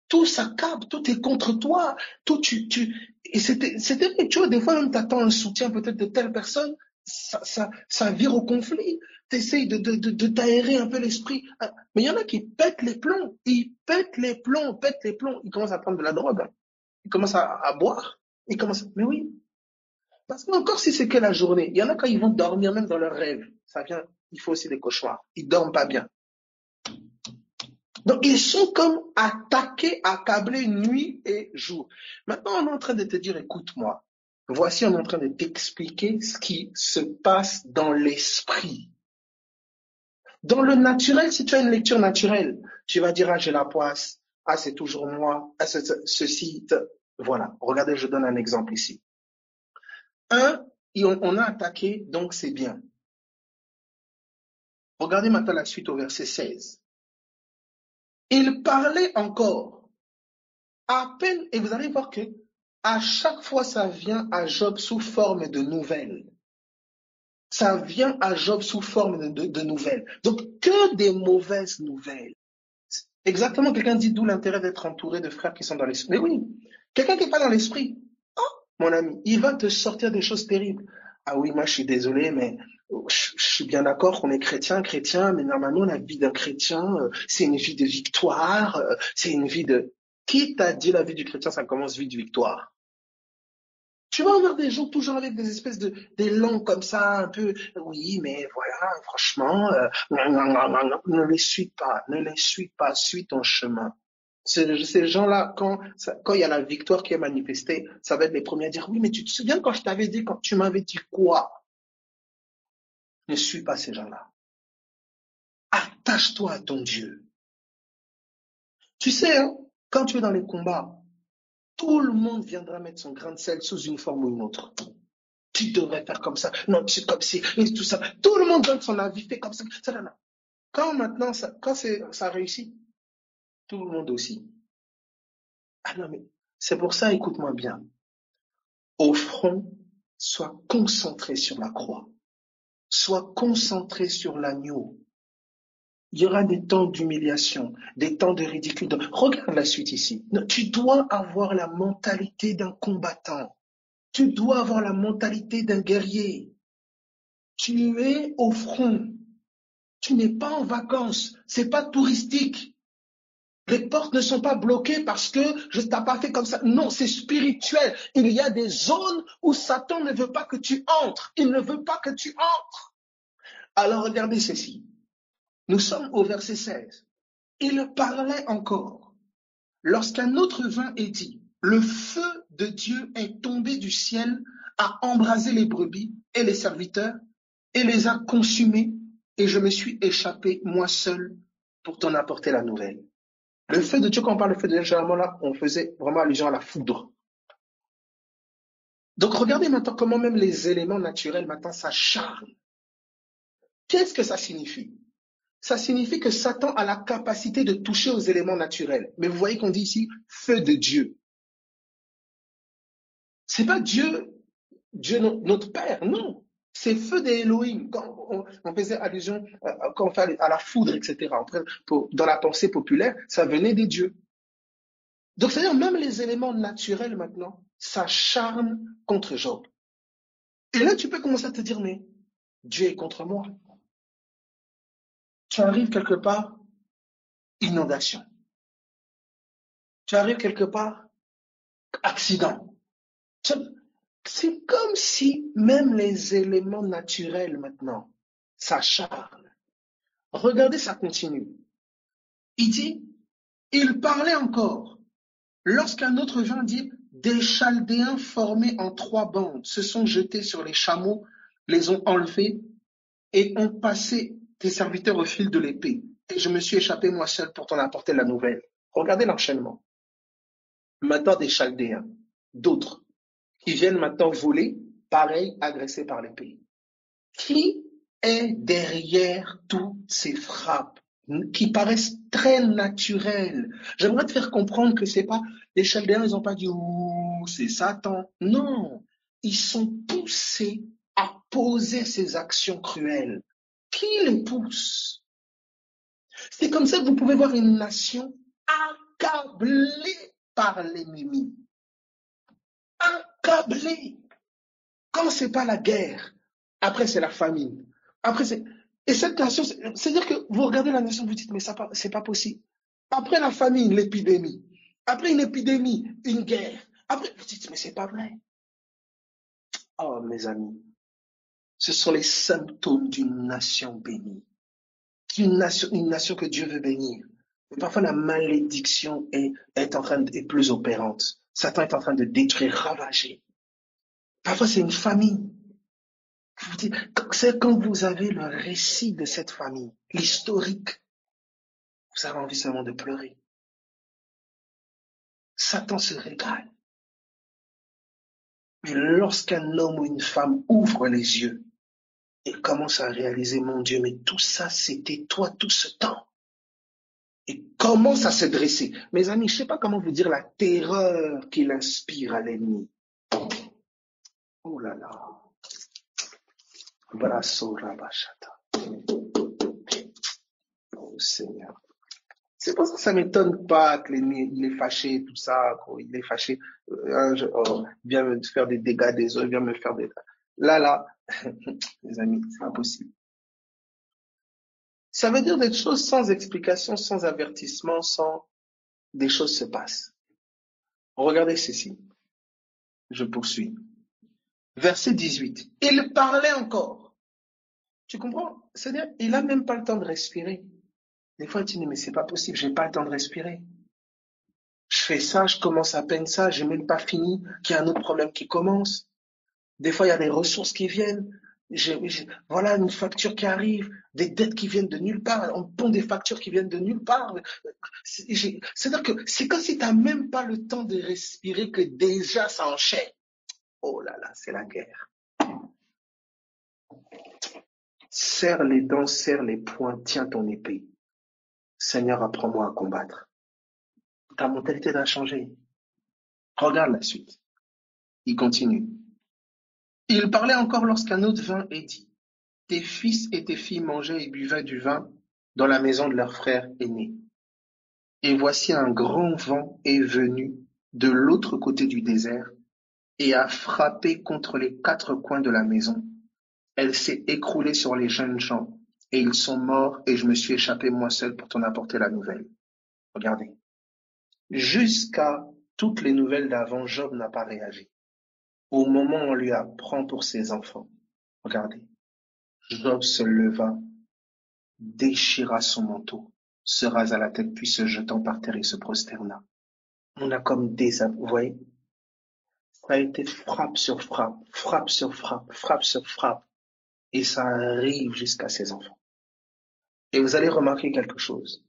tout s'accable, tout est contre toi, et c'était vrai, tu vois, des fois même tu attends un soutien peut-être de telle personne, ça vire au conflit, tu essayes de t'aérer un peu l'esprit, mais il y en a qui pètent les plombs, ils commencent à prendre de la drogue, hein. Ils commencent à boire, mais oui, parce que encore si c'est que la journée, il y en a quand ils vont dormir même dans leurs rêves, il faut aussi des cauchemars, ils dorment pas bien. Donc, ils sont comme attaqués, accablés nuit et jour. Maintenant, on est en train de te dire, écoute-moi, voici, on est en train de t'expliquer ce qui se passe dans l'esprit. Dans le naturel, si tu as une lecture naturelle, tu vas dire, ah, j'ai la poisse, ah, c'est toujours moi, ah, ceci, voilà. Regardez, je donne un exemple ici. On a attaqué, donc c'est bien. Regardez maintenant la suite au verset 16. Il parlait encore. À peine, et vous allez voir que à chaque fois, ça vient à Job sous forme de nouvelles. Ça vient à Job sous forme de nouvelles. Donc, que des mauvaises nouvelles. Exactement, quelqu'un dit d'où l'intérêt d'être entouré de frères qui sont dans l'esprit. Mais oui, quelqu'un qui n'est pas dans l'esprit, oh, mon ami, il va te sortir des choses terribles. Ah oui, moi je suis désolé, mais je suis bien d'accord qu'on est chrétien, mais normalement la vie d'un chrétien, c'est une vie de victoire, c'est une vie de... Qui t'a dit la vie du chrétien, ça commence vie de victoire? Tu vas avoir des gens toujours avec des espèces des langues comme ça, un peu, oui, mais voilà, franchement, ne les suis pas, suis ton chemin. Ces gens-là, quand il y a la victoire qui est manifestée, ça va être les premiers à dire, oui, mais tu te souviens quand je t'avais dit, quand tu m'avais dit quoi? Ne suis pas ces gens-là. Attache-toi à ton Dieu. Tu sais, hein, quand tu es dans les combats, tout le monde viendra mettre son grain de sel sous une forme ou une autre. Tu devrais faire comme ça. Non, c'est comme si, et tout ça. Tout le monde donne son avis, fait comme ça. Quand maintenant, ça réussit, tout le monde aussi. Ah non, mais c'est pour ça, écoute-moi bien. Au front, sois concentré sur la croix. Sois concentré sur l'agneau. Il y aura des temps d'humiliation, des temps de ridicule. Regarde la suite ici. Tu dois avoir la mentalité d'un combattant. Tu dois avoir la mentalité d'un guerrier. Tu es au front. Tu n'es pas en vacances. C'est pas touristique. Les portes ne sont pas bloquées parce que je ne t'ai pas fait comme ça. Non, c'est spirituel. Il y a des zones où Satan ne veut pas que tu entres. Il ne veut pas que tu entres. Alors regardez ceci. Nous sommes au verset 16. Il parlait encore. Lorsqu'un autre vint et dit, le feu de Dieu est tombé du ciel, a embrasé les brebis et les serviteurs et les a consumés, et je me suis échappé moi seul pour t'en apporter la nouvelle. Le feu de Dieu, quand on parle de feu de Dieu, généralement là, on faisait vraiment allusion à la foudre. Donc regardez maintenant comment même les éléments naturels maintenant s'acharnent. Qu'est-ce que ça signifie? Ça signifie que Satan a la capacité de toucher aux éléments naturels. Mais vous voyez qu'on dit ici feu de Dieu. C'est pas Dieu notre Père, non. C'est feu des Elohim. Quand on faisait allusion, quand on fait à la foudre, etc., dans la pensée populaire, ça venait des dieux. Donc, c'est-à-dire même les éléments naturels maintenant s'acharnent contre Job. Et là, tu peux commencer à te dire, mais Dieu est contre moi. Tu arrives quelque part, inondation. Tu arrives quelque part, accident. C'est comme si même les éléments naturels maintenant s'acharnent. Regardez, ça continue. Il dit, il parlait encore. Lorsqu'un autre vint dire, des Chaldéens formés en 3 bandes se sont jetés sur les chameaux, les ont enlevés et ont passé tes serviteurs au fil de l'épée. Et je me suis échappé moi seul pour t'en apporter la nouvelle. Regardez l'enchaînement. Maintenant des Chaldéens, d'autres, qui viennent maintenant voler, pareil, agressés par l'épée. Qui est derrière toutes ces frappes qui paraissent très naturelles? J'aimerais te faire comprendre que c'est pas les Chaldéens, ils n'ont pas dit ouh, c'est Satan. Non, ils sont poussés à poser ces actions cruelles. Qui les pousse? C'est comme ça que vous pouvez voir une nation accablée par l'ennemi. Accablée. Quand c'est pas la guerre, après c'est la famine. Après c'est et cette nation, c'est-à-dire que vous regardez la nation, vous dites mais ça c'est pas possible. Après la famine, l'épidémie. Après une épidémie, une guerre. Après vous dites mais c'est pas vrai. Oh mes amis, ce sont les symptômes d'une nation bénie, une nation que Dieu veut bénir. Mais parfois la malédiction est plus opérante. Satan est en train de détruire, ravager. Parfois c'est une famille. C'est quand vous avez le récit de cette famille, l'historique, vous avez envie seulement de pleurer. Satan se régale. Mais lorsqu'un homme ou une femme ouvre les yeux et commence à réaliser, mon Dieu, mais tout ça, c'était toi tout ce temps. Et commence à se dresser. Mes amis, je ne sais pas comment vous dire la terreur qu'il inspire à l'ennemi. Oh là là. Brasso rabachata. Oh Seigneur. C'est pour ça que ça m'étonne pas que l'ennemi, il est fâché, tout ça, il est fâché. Il vient me faire des dégâts des autres, il vient me faire des... Là, les amis, c'est impossible. Ça veut dire des choses sans explication, sans avertissement, sans... Des choses se passent. Regardez ceci. Je poursuis. Verset 18. Il parlait encore. Tu comprends? C'est-à-dire, il n'a même pas le temps de respirer. Des fois, tu dis, mais c'est pas possible, j'ai pas le temps de respirer. Je fais ça, je commence à peine ça, j'ai même pas fini, qu'il y a un autre problème qui commence. Des fois, il y a des ressources qui viennent. Voilà une facture qui arrive, des dettes qui viennent de nulle part. On pond des factures qui viennent de nulle part. C'est-à-dire que c'est comme si tu n'as même pas le temps de respirer que déjà ça enchaîne. Oh là là, c'est la guerre. Serre les dents, serre les poings, tiens ton épée. Seigneur, apprends-moi à combattre. Ta mentalité doit changer. Regarde la suite. Il continue. Il parlait encore lorsqu'un autre vint et dit, tes fils et tes filles mangeaient et buvaient du vin dans la maison de leur frère aîné. Et voici un grand vent est venu de l'autre côté du désert et a frappé contre les 4 coins de la maison. Elle s'est écroulée sur les jeunes gens et ils sont morts et je me suis échappé moi seul pour t'en apporter la nouvelle. Regardez. Jusqu'à toutes les nouvelles d'avant, Job n'a pas réagi. Au moment où on lui apprend pour ses enfants, regardez, Job se leva, déchira son manteau, se rasa la tête, puis se jetant par terre, il se prosterna. On a comme vous voyez, ça a été frappe sur frappe, frappe sur frappe, frappe sur frappe, et ça arrive jusqu'à ses enfants. Et vous allez remarquer quelque chose.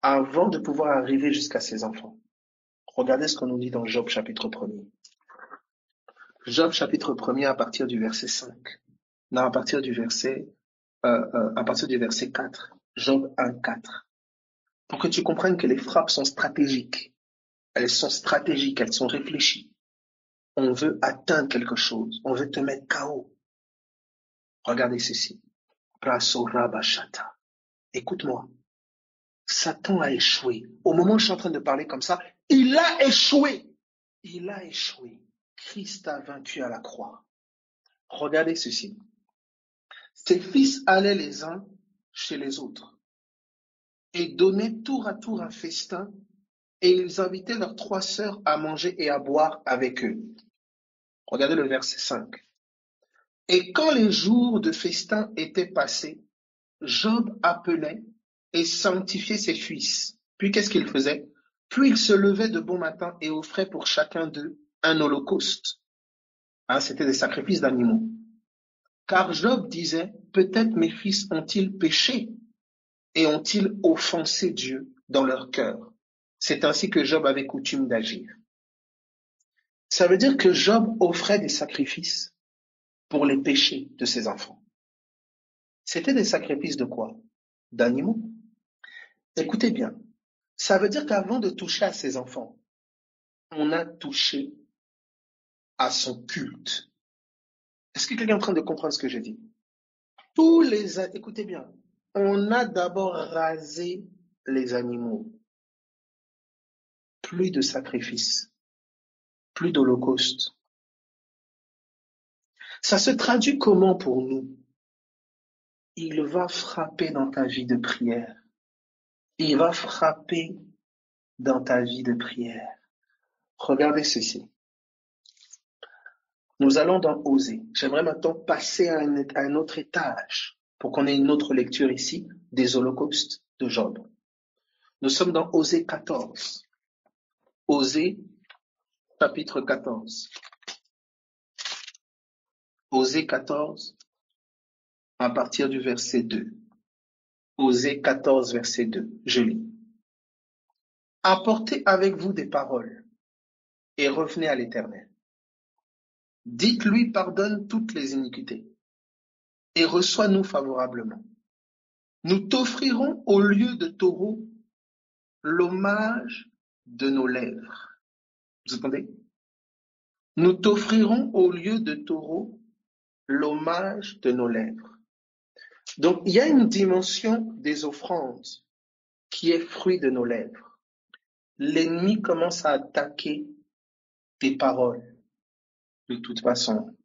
Avant de pouvoir arriver jusqu'à ses enfants, regardez ce qu'on nous dit dans Job chapitre 1er. Job chapitre 1er à partir du verset 5. Non, à partir du verset 4. Job 1, 4. Pour que tu comprennes que les frappes sont stratégiques. Elles sont stratégiques, elles sont réfléchies. On veut atteindre quelque chose. On veut te mettre KO. Regardez ceci. Écoute-moi. Satan a échoué. Au moment où je suis en train de parler comme ça, il a échoué. Il a échoué. Christ a vaincu à la croix. Regardez ceci. Ses fils allaient les uns chez les autres et donnaient tour à tour un festin, et ils invitaient leurs 3 sœurs à manger et à boire avec eux. Regardez le verset 5. Et quand les jours de festin étaient passés, Job appelait et sanctifiait ses fils. Puis qu'est-ce qu'il faisait? Puis il se levait de bon matin et offrait pour chacun d'eux un holocauste. C'était des sacrifices d'animaux. Car Job disait, peut-être mes fils ont-ils péché et ont-ils offensé Dieu dans leur cœur? C'est ainsi que Job avait coutume d'agir. Ça veut dire que Job offrait des sacrifices pour les péchés de ses enfants. C'était des sacrifices de quoi? D'animaux. Écoutez bien, ça veut dire qu'avant de toucher à ses enfants, on a touché à son culte. Est-ce que quelqu'un est en train de comprendre ce que je dis? Écoutez bien, on a d'abord rasé les animaux. Plus de sacrifices, plus d'holocaustes. Ça se traduit comment pour nous? Il va frapper dans ta vie de prière. Il va frapper dans ta vie de prière. Regardez ceci. Nous allons dans Osée. J'aimerais maintenant passer à un autre étage pour qu'on ait une autre lecture ici des holocaustes de Job. Nous sommes dans Osée 14. Osée, chapitre 14. Osée 14, à partir du verset 2. Osée 14, verset 2. Je lis. Apportez avec vous des paroles et revenez à l'Éternel. Dites-lui pardonne toutes les iniquités et reçois-nous favorablement. Nous t'offrirons au lieu de taureau l'hommage de nos lèvres. Vous entendez? Nous t'offrirons au lieu de taureau l'hommage de nos lèvres. Donc, il y a une dimension des offrandes qui est fruit de nos lèvres. L'ennemi commence à attaquer tes paroles. De toute façon,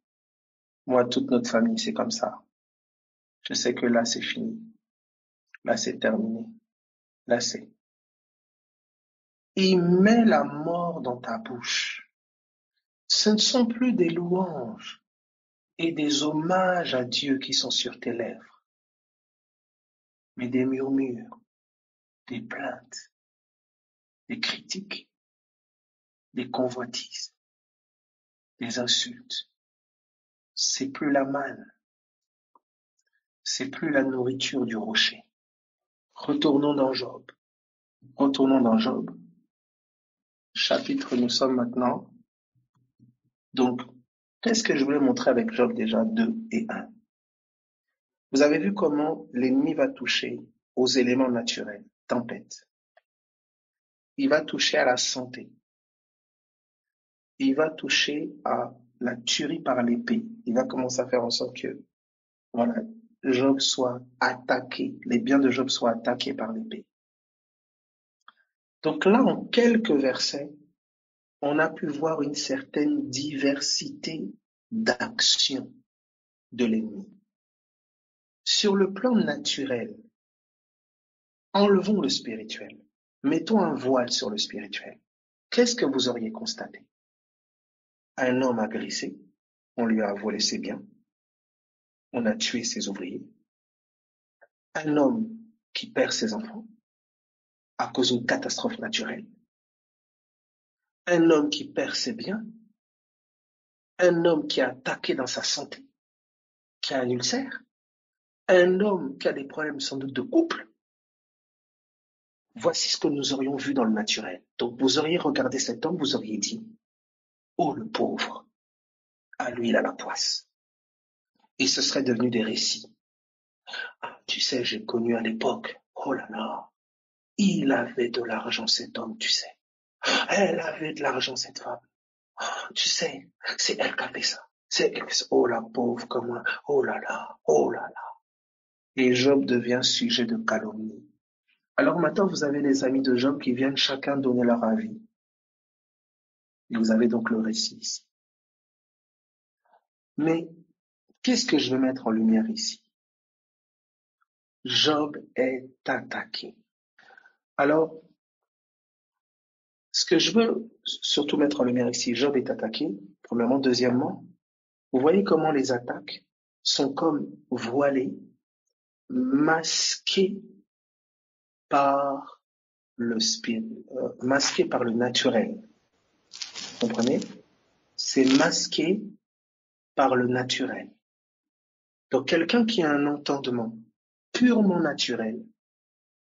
moi, toute notre famille, c'est comme ça. Je sais que là, c'est fini. Là, c'est terminé. Là, c'est... Il met la mort dans ta bouche. Ce ne sont plus des louanges et des hommages à Dieu qui sont sur tes lèvres, mais des murmures, des plaintes, des critiques, des convoitises, des insultes. C'est plus la manne, c'est plus la nourriture du rocher. Retournons dans Job. Retournons dans Job. Chapitre, nous sommes maintenant. Donc, qu'est-ce que je voulais montrer avec Job déjà 2 et 1? Vous avez vu comment l'ennemi va toucher aux éléments naturels, tempête. Il va toucher à la santé. Il va toucher à la tuerie par l'épée. Il va commencer à faire en sorte que, voilà, Job soit attaqué, les biens de Job soient attaqués par l'épée. Donc là, en quelques versets, on a pu voir une certaine diversité d'actions de l'ennemi. Sur le plan naturel, enlevons le spirituel. Mettons un voile sur le spirituel. Qu'est-ce que vous auriez constaté? Un homme agressé, on lui a volé ses biens, on a tué ses ouvriers. Un homme qui perd ses enfants à cause d'une catastrophe naturelle. Un homme qui perd ses biens. Un homme qui est attaqué dans sa santé, qui a un ulcère. Un homme qui a des problèmes sans doute de couple. Voici ce que nous aurions vu dans le naturel. Donc vous auriez regardé cet homme, vous auriez dit, oh le pauvre, à lui il a la poisse. Et ce serait devenu des récits. Ah, tu sais, j'ai connu à l'époque, oh là là, il avait de l'argent cet homme, tu sais. Elle avait de l'argent cette femme. Oh, tu sais, c'est elle qui a fait ça. C'est elle qui a fait ça. Oh la pauvre, comment, oh là là, oh là là. Et Job devient sujet de calomnie. Alors maintenant, vous avez les amis de Job qui viennent chacun donner leur avis. Et vous avez donc le récit ici. Mais qu'est-ce que je veux mettre en lumière ici? Job est attaqué. Alors, ce que je veux surtout mettre en lumière ici, Job est attaqué, premièrement. Deuxièmement, vous voyez comment les attaques sont comme voilées, masquées par masquées par le naturel. Vous comprenez? C'est masqué par le naturel. Donc quelqu'un qui a un entendement purement naturel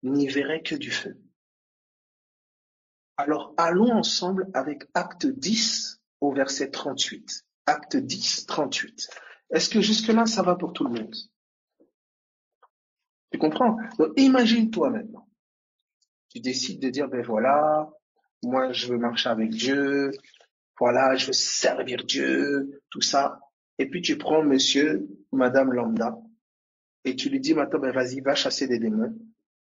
n'y verrait que du feu. Alors allons ensemble avec Acte 10 au verset 38. Acte 10, 38. Est-ce que jusque-là, ça va pour tout le monde? Tu comprends? Donc imagine-toi maintenant. Tu décides de dire, ben voilà, moi je veux marcher avec Dieu, voilà, je veux servir Dieu, tout ça. Et puis tu prends monsieur, madame lambda, et tu lui dis maintenant, ben vas-y, va chasser des démons,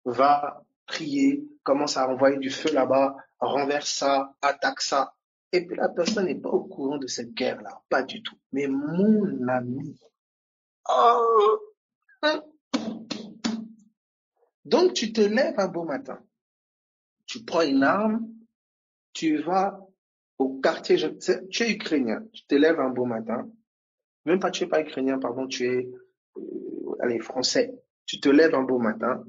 va prier, commence à envoyer du feu là-bas, renverse ça, attaque ça. Et puis la personne n'est pas au courant de cette guerre-là, pas du tout. Mais mon ami, oh, hein. Donc tu te lèves un beau matin, tu prends une arme, tu vas au quartier, tu es ukrainien, tu te lèves un beau matin, même pas tu es pas ukrainien, pardon, tu es allez, français, tu te lèves un beau matin,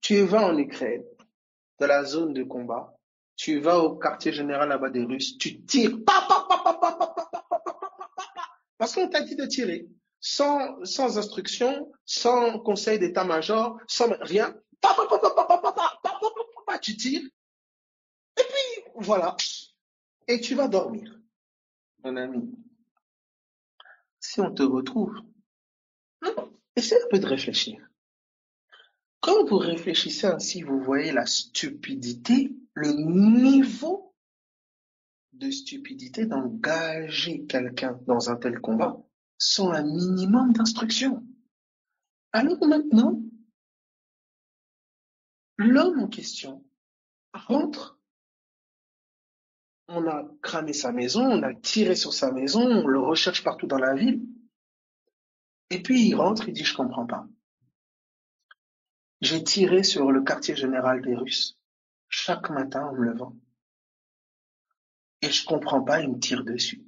tu vas en Ukraine, dans la zone de combat, tu vas au quartier général là-bas des Russes, tu tires, parce qu'on t'a dit de tirer, sans instruction, sans conseil d'état-major, sans rien, tu tires, voilà, et tu vas dormir, mon ami. Si on te retrouve, essaie un peu de réfléchir. Quand vous réfléchissez ainsi, vous voyez la stupidité, le niveau de stupidité d'engager quelqu'un dans un tel combat sans un minimum d'instruction. Alors maintenant, l'homme en question rentre, on a cramé sa maison, on a tiré sur sa maison, on le recherche partout dans la ville, et puis il rentre, il dit, je comprends pas. J'ai tiré sur le quartier général des Russes chaque matin en me levant. Et je comprends pas, il me tire dessus.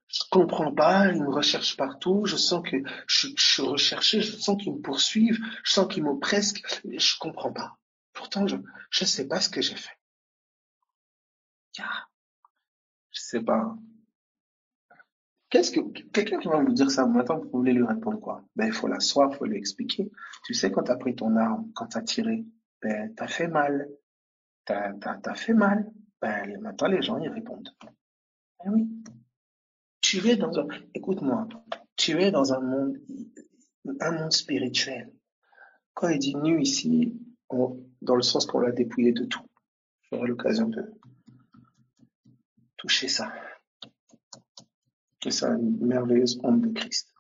Je comprends pas, ils me recherchent partout, je sens que je suis recherché, je sens qu'ils me poursuivent, je sens qu'ils m'oppressent, je comprends pas. Pourtant, je sais pas ce que j'ai fait. Je sais pas. Quelqu'un qui va vous dire ça maintenant, vous voulez lui répondre quoi? Ben, il faut l'asseoir, il faut lui expliquer. Tu sais, quand t'as pris ton arme, quand t'as tiré, ben, t'as fait mal. T'as fait mal. Ben, maintenant, les gens, ils répondent. Ben oui. Tu es dans un, écoute-moi, tu es dans un monde spirituel. Quand il dit nu ici, dans le sens qu'on l'a dépouillé de tout, j'aurai l'occasion de toucher ça. C'est ça, une merveilleuse ombre de Christ.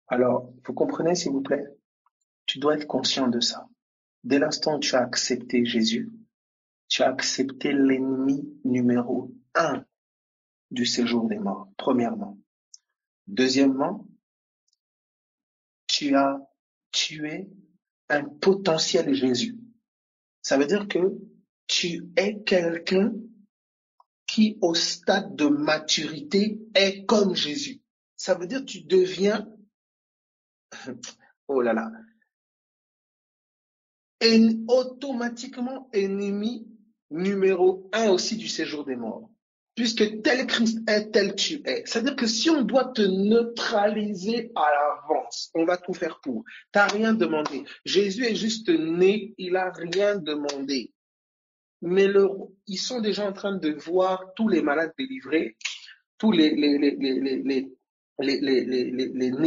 Alors, vous comprenez, s'il vous plaît? Tu dois être conscient de ça. Dès l'instant où tu as accepté Jésus, tu as accepté l'ennemi numéro 1 du séjour des morts, premièrement. Deuxièmement, tu as tué un potentiel Jésus. Ça veut dire que tu es quelqu'un qui, au stade de maturité, est comme Jésus. Ça veut dire que tu deviens, oh là là, automatiquement ennemi numéro 1 aussi du séjour des morts. Puisque tel Christ est, tel tu es. C'est-à-dire que si on doit te neutraliser à l'avance, on va tout faire pour. Tu n'as rien demandé. Jésus est juste né, il n'a rien demandé. Mais ils sont déjà en train de voir tous les malades délivrés, tous les nés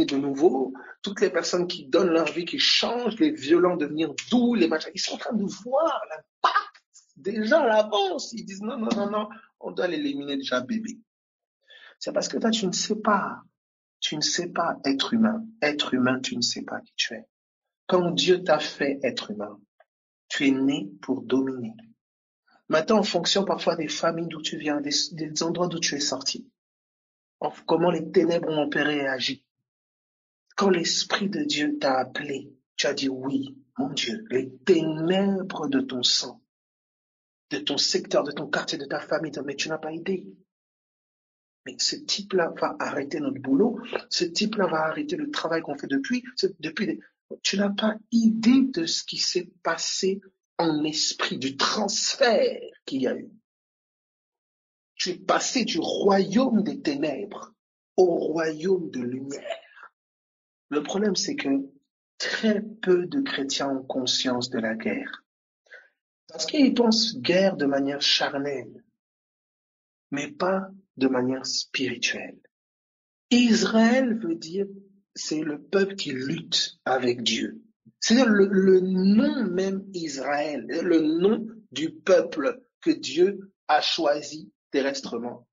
de nouveau, toutes les personnes qui donnent leur vie, qui changent, les violents devenir doux, les machins. Ils sont en train de voir l'impact déjà à l'avance. Ils disent non, non, non, non, on doit l'éliminer déjà bébé. C'est parce que toi, tu ne sais pas. Tu ne sais pas être humain. Être humain, tu ne sais pas qui tu es. Quand Dieu t'a fait être humain, tu es né pour dominer. Maintenant, en fonction parfois des familles d'où tu viens, des endroits d'où tu es sorti, comment les ténèbres ont opéré et agi. Quand l'Esprit de Dieu t'a appelé, tu as dit oui, mon Dieu, les ténèbres de ton sang, de ton secteur, de ton quartier, de ta famille, mais tu n'as pas idée. Mais ce type-là va arrêter notre boulot, ce type-là va arrêter le travail qu'on fait depuis. Tu n'as pas idée de ce qui s'est passé en esprit, du transfert qu'il y a eu. Tu es passé du royaume des ténèbres au royaume de lumière. Le problème, c'est que très peu de chrétiens ont conscience de la guerre. Parce qu'ils pensent guerre de manière charnelle, mais pas de manière spirituelle. Israël veut dire, c'est le peuple qui lutte avec Dieu. C'est-à-dire le nom même Israël, le nom du peuple que Dieu a choisi terrestrement.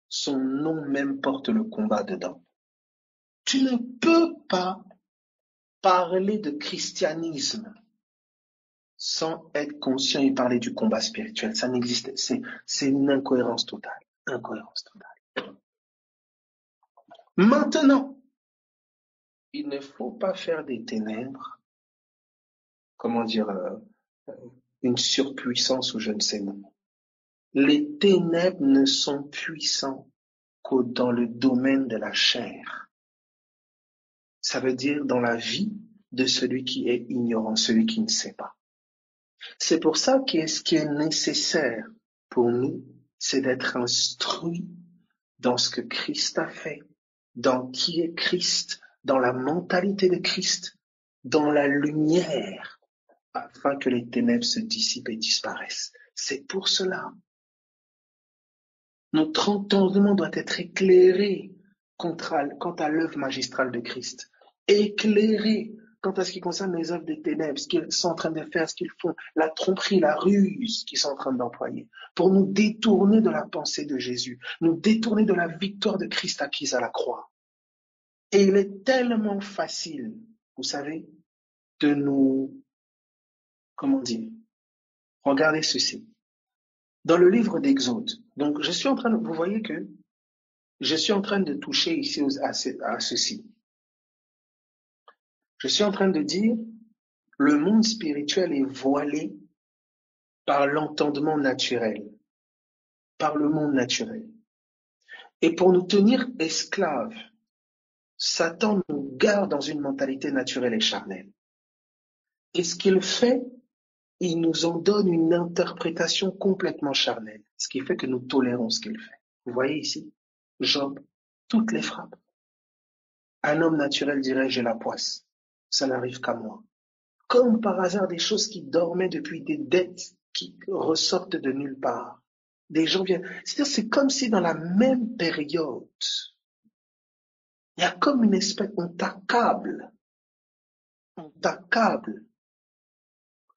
Son nom même porte le combat dedans. Tu ne peux pas parler de christianisme sans être conscient et parler du combat spirituel. Ça n'existe, c'est une incohérence totale. Incohérence totale. Maintenant, il ne faut pas faire des ténèbres, comment dire, une surpuissance ou je ne sais non. Les ténèbres ne sont puissants que dans le domaine de la chair. Ça veut dire dans la vie de celui qui est ignorant, celui qui ne sait pas. C'est pour ça que ce qui est nécessaire pour nous, c'est d'être instruit dans ce que Christ a fait, dans qui est Christ, dans la mentalité de Christ, dans la lumière, afin que les ténèbres se dissipent et disparaissent. C'est pour cela. Notre entendement doit être éclairé quant à l'œuvre magistrale de Christ. Éclairé quant à ce qui concerne les œuvres des ténèbres, ce qu'ils sont en train de faire, ce qu'ils font, la tromperie, la ruse qu'ils sont en train d'employer, pour nous détourner de la pensée de Jésus, nous détourner de la victoire de Christ acquise à la croix. Et il est tellement facile, vous savez, de nous, comment dire, regardez ceci. Dans le livre d'Exode, donc je suis en train de, vous voyez que je suis en train de toucher ici à ceci. Je suis en train de dire, le monde spirituel est voilé par l'entendement naturel, par le monde naturel. Et pour nous tenir esclaves, Satan nous garde dans une mentalité naturelle et charnelle. Et ce qu'il fait, il nous en donne une interprétation complètement charnelle, ce qui fait que nous tolérons ce qu'il fait. Vous voyez ici, Job, toutes les frappes. Un homme naturel dirait, j'ai la poisse. Ça n'arrive qu'à moi. Comme par hasard, des choses qui dormaient depuis des dettes qui ressortent de nulle part. Des gens viennent. C'est-à-dire, c'est comme si dans la même période, il y a comme une espèce, on t'accable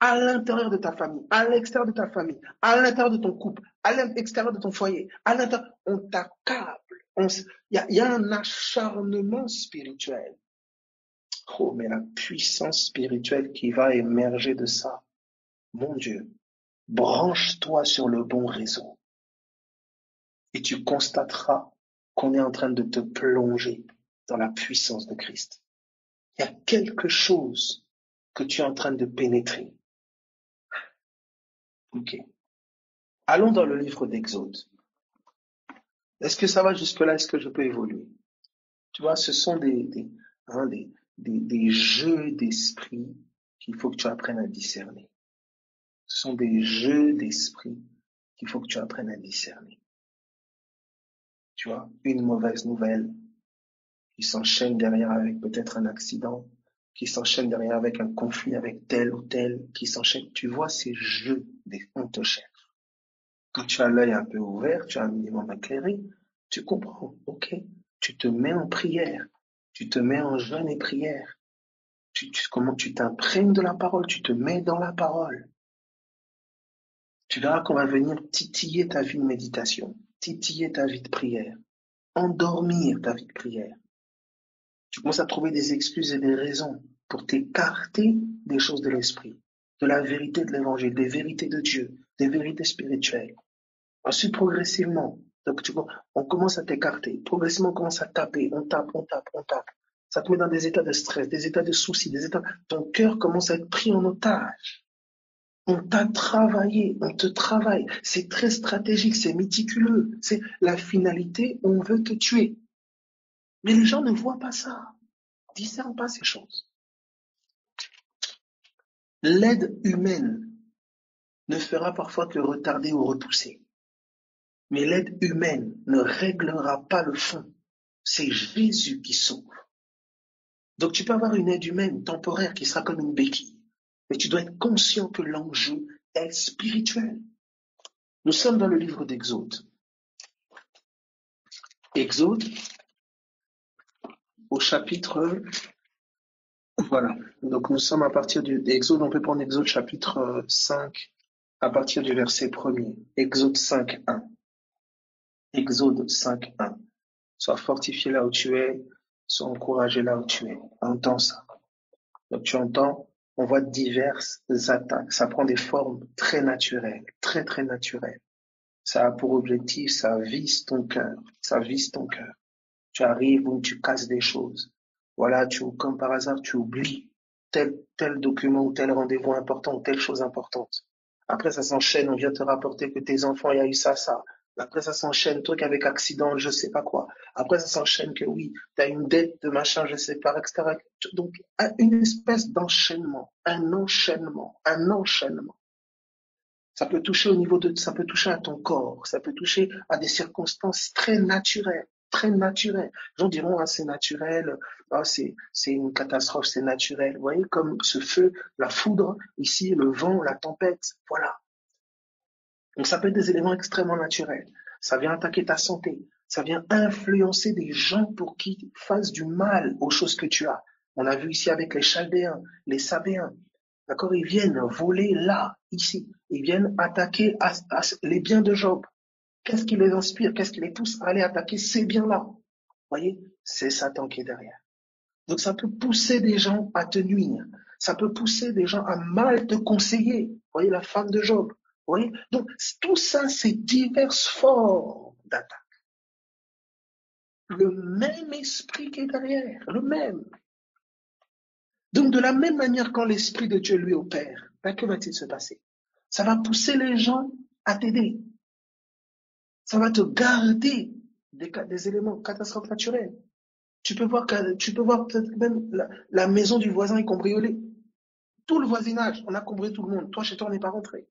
à l'intérieur de ta famille, à l'extérieur de ta famille, à l'intérieur de ton couple, à l'extérieur de ton foyer, à l'intérieur, on t'accable. Il y a un acharnement spirituel. Oh, mais la puissance spirituelle qui va émerger de ça, mon Dieu, branche-toi sur le bon réseau et tu constateras qu'on est en train de te plonger dans la puissance de Christ. Il y a quelque chose que tu es en train de pénétrer. Ok. Allons dans le livre d'Exode. Est-ce que ça va jusque-là? Est-ce que je peux évoluer? Tu vois, ce sont des jeux d'esprit qu'il faut que tu apprennes à discerner. Ce sont des jeux d'esprit qu'il faut que tu apprennes à discerner. Tu vois, une mauvaise nouvelle qui s'enchaîne derrière avec peut-être un accident, qui s'enchaîne derrière avec un conflit avec tel ou tel, qui s'enchaîne. Tu vois ces jeux, on te cherche. Quand tu as l'œil un peu ouvert, tu as un minimum éclairé, tu comprends, ok? Tu te mets en prière, tu te mets en jeûne et prière. Comment tu t'imprègnes de la parole, tu te mets dans la parole. Tu verras qu'on va venir titiller ta vie de méditation, titiller ta vie de prière, endormir ta vie de prière. Tu commences à trouver des excuses et des raisons pour t'écarter des choses de l'esprit, de la vérité de l'évangile, des vérités de Dieu, des vérités spirituelles. Ensuite, progressivement, donc on commence à t'écarter. Progressivement, on commence à taper, on tape. Ça te met dans des états de stress, des états de soucis, ton cœur commence à être pris en otage. On t'a travaillé, on te travaille. C'est très stratégique, c'est méticuleux. C'est la finalité, on veut te tuer. Mais les gens ne voient pas ça, discernent pas ces choses. L'aide humaine ne fera parfois que retarder ou repousser. Mais l'aide humaine ne réglera pas le fond. C'est Jésus qui sauve. Donc tu peux avoir une aide humaine temporaire qui sera comme une béquille. Mais tu dois être conscient que l'enjeu est spirituel. Nous sommes dans le livre d'Exode. Exode, au chapitre... Voilà. Donc nous sommes à partir d'Exode. On peut prendre Exode chapitre 5, à partir du verset 1er. Exode 5, 1. Exode 5, 1. Sois fortifié là où tu es, sois encouragé là où tu es. Entends ça. Donc tu entends, on voit diverses attaques. Ça prend des formes très naturelles, très très naturelles. Ça a pour objectif, ça vise ton cœur. Ça vise ton cœur. Tu arrives où tu casses des choses. Voilà, comme par hasard, tu oublies tel document ou tel rendez-vous important ou telle chose importante. Après, ça s'enchaîne, on vient te rapporter que tes enfants, il y a eu ça. Après, ça s'enchaîne, truc avec accident, je sais pas quoi. Après, ça s'enchaîne que oui, tu as une dette de machin, je sais pas, etc. Donc, une espèce d'enchaînement, un enchaînement. Ça peut toucher ça peut toucher à ton corps, ça peut toucher à des circonstances très naturelles, très naturelles. Les gens diront, ah, c'est naturel, ah, c'est une catastrophe, c'est naturel. Vous voyez, comme ce feu, la foudre, ici, le vent, la tempête, voilà. Donc ça peut être des éléments extrêmement naturels. Ça vient attaquer ta santé, ça vient influencer des gens pour qu'ils fassent du mal aux choses que tu as. On a vu ici avec les Chaldéens, les Sabéens. D'accord, ils viennent voler là, ici. Ils viennent attaquer les biens de Job. Qu'est-ce qui les inspire? Qu'est-ce qui les pousse à aller attaquer ces biens-là? Vous voyez, c'est Satan qui est derrière. Donc ça peut pousser des gens à te nuire. Ça peut pousser des gens à mal te conseiller. Vous voyez, la femme de Job. Vous voyez, donc tout ça, c'est diverses formes d'attaque. Le même esprit qui est derrière, le même. Donc de la même manière, quand l'esprit de Dieu lui opère, ben, que va-t-il se passer? Ça va pousser les gens à t'aider. Ça va te garder des éléments catastrophes naturelles. Tu peux voir peut-être même la maison du voisin est cambriolée. Tout le voisinage, on a cambriolé tout le monde. Toi, chez toi, on n'est pas rentré.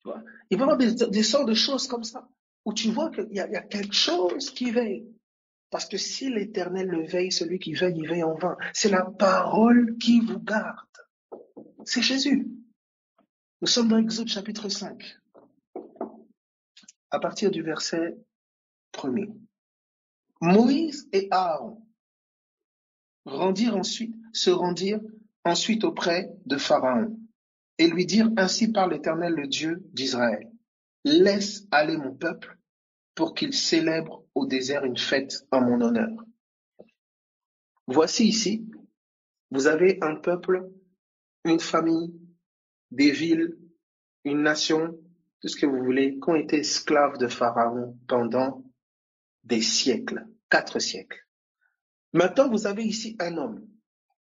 Tu vois? Il va y avoir des sortes de choses comme ça, où tu vois qu'il y a quelque chose qui veille. Parce que si l'Éternel le veille, celui qui veille, il veille en vain. C'est la parole qui vous garde. C'est Jésus. Nous sommes dans Exode chapitre 5, à partir du verset 1er. Moïse et Aaron se rendirent ensuite auprès de Pharaon et lui dirent, ainsi parle l'Éternel, le Dieu d'Israël. Laisse aller mon peuple pour qu'il célèbre au désert une fête en mon honneur. Voici ici, vous avez un peuple, une famille, des villes, une nation, tout ce que vous voulez, qui ont été esclaves de Pharaon pendant des siècles, 4 siècles. Maintenant, vous avez ici un homme,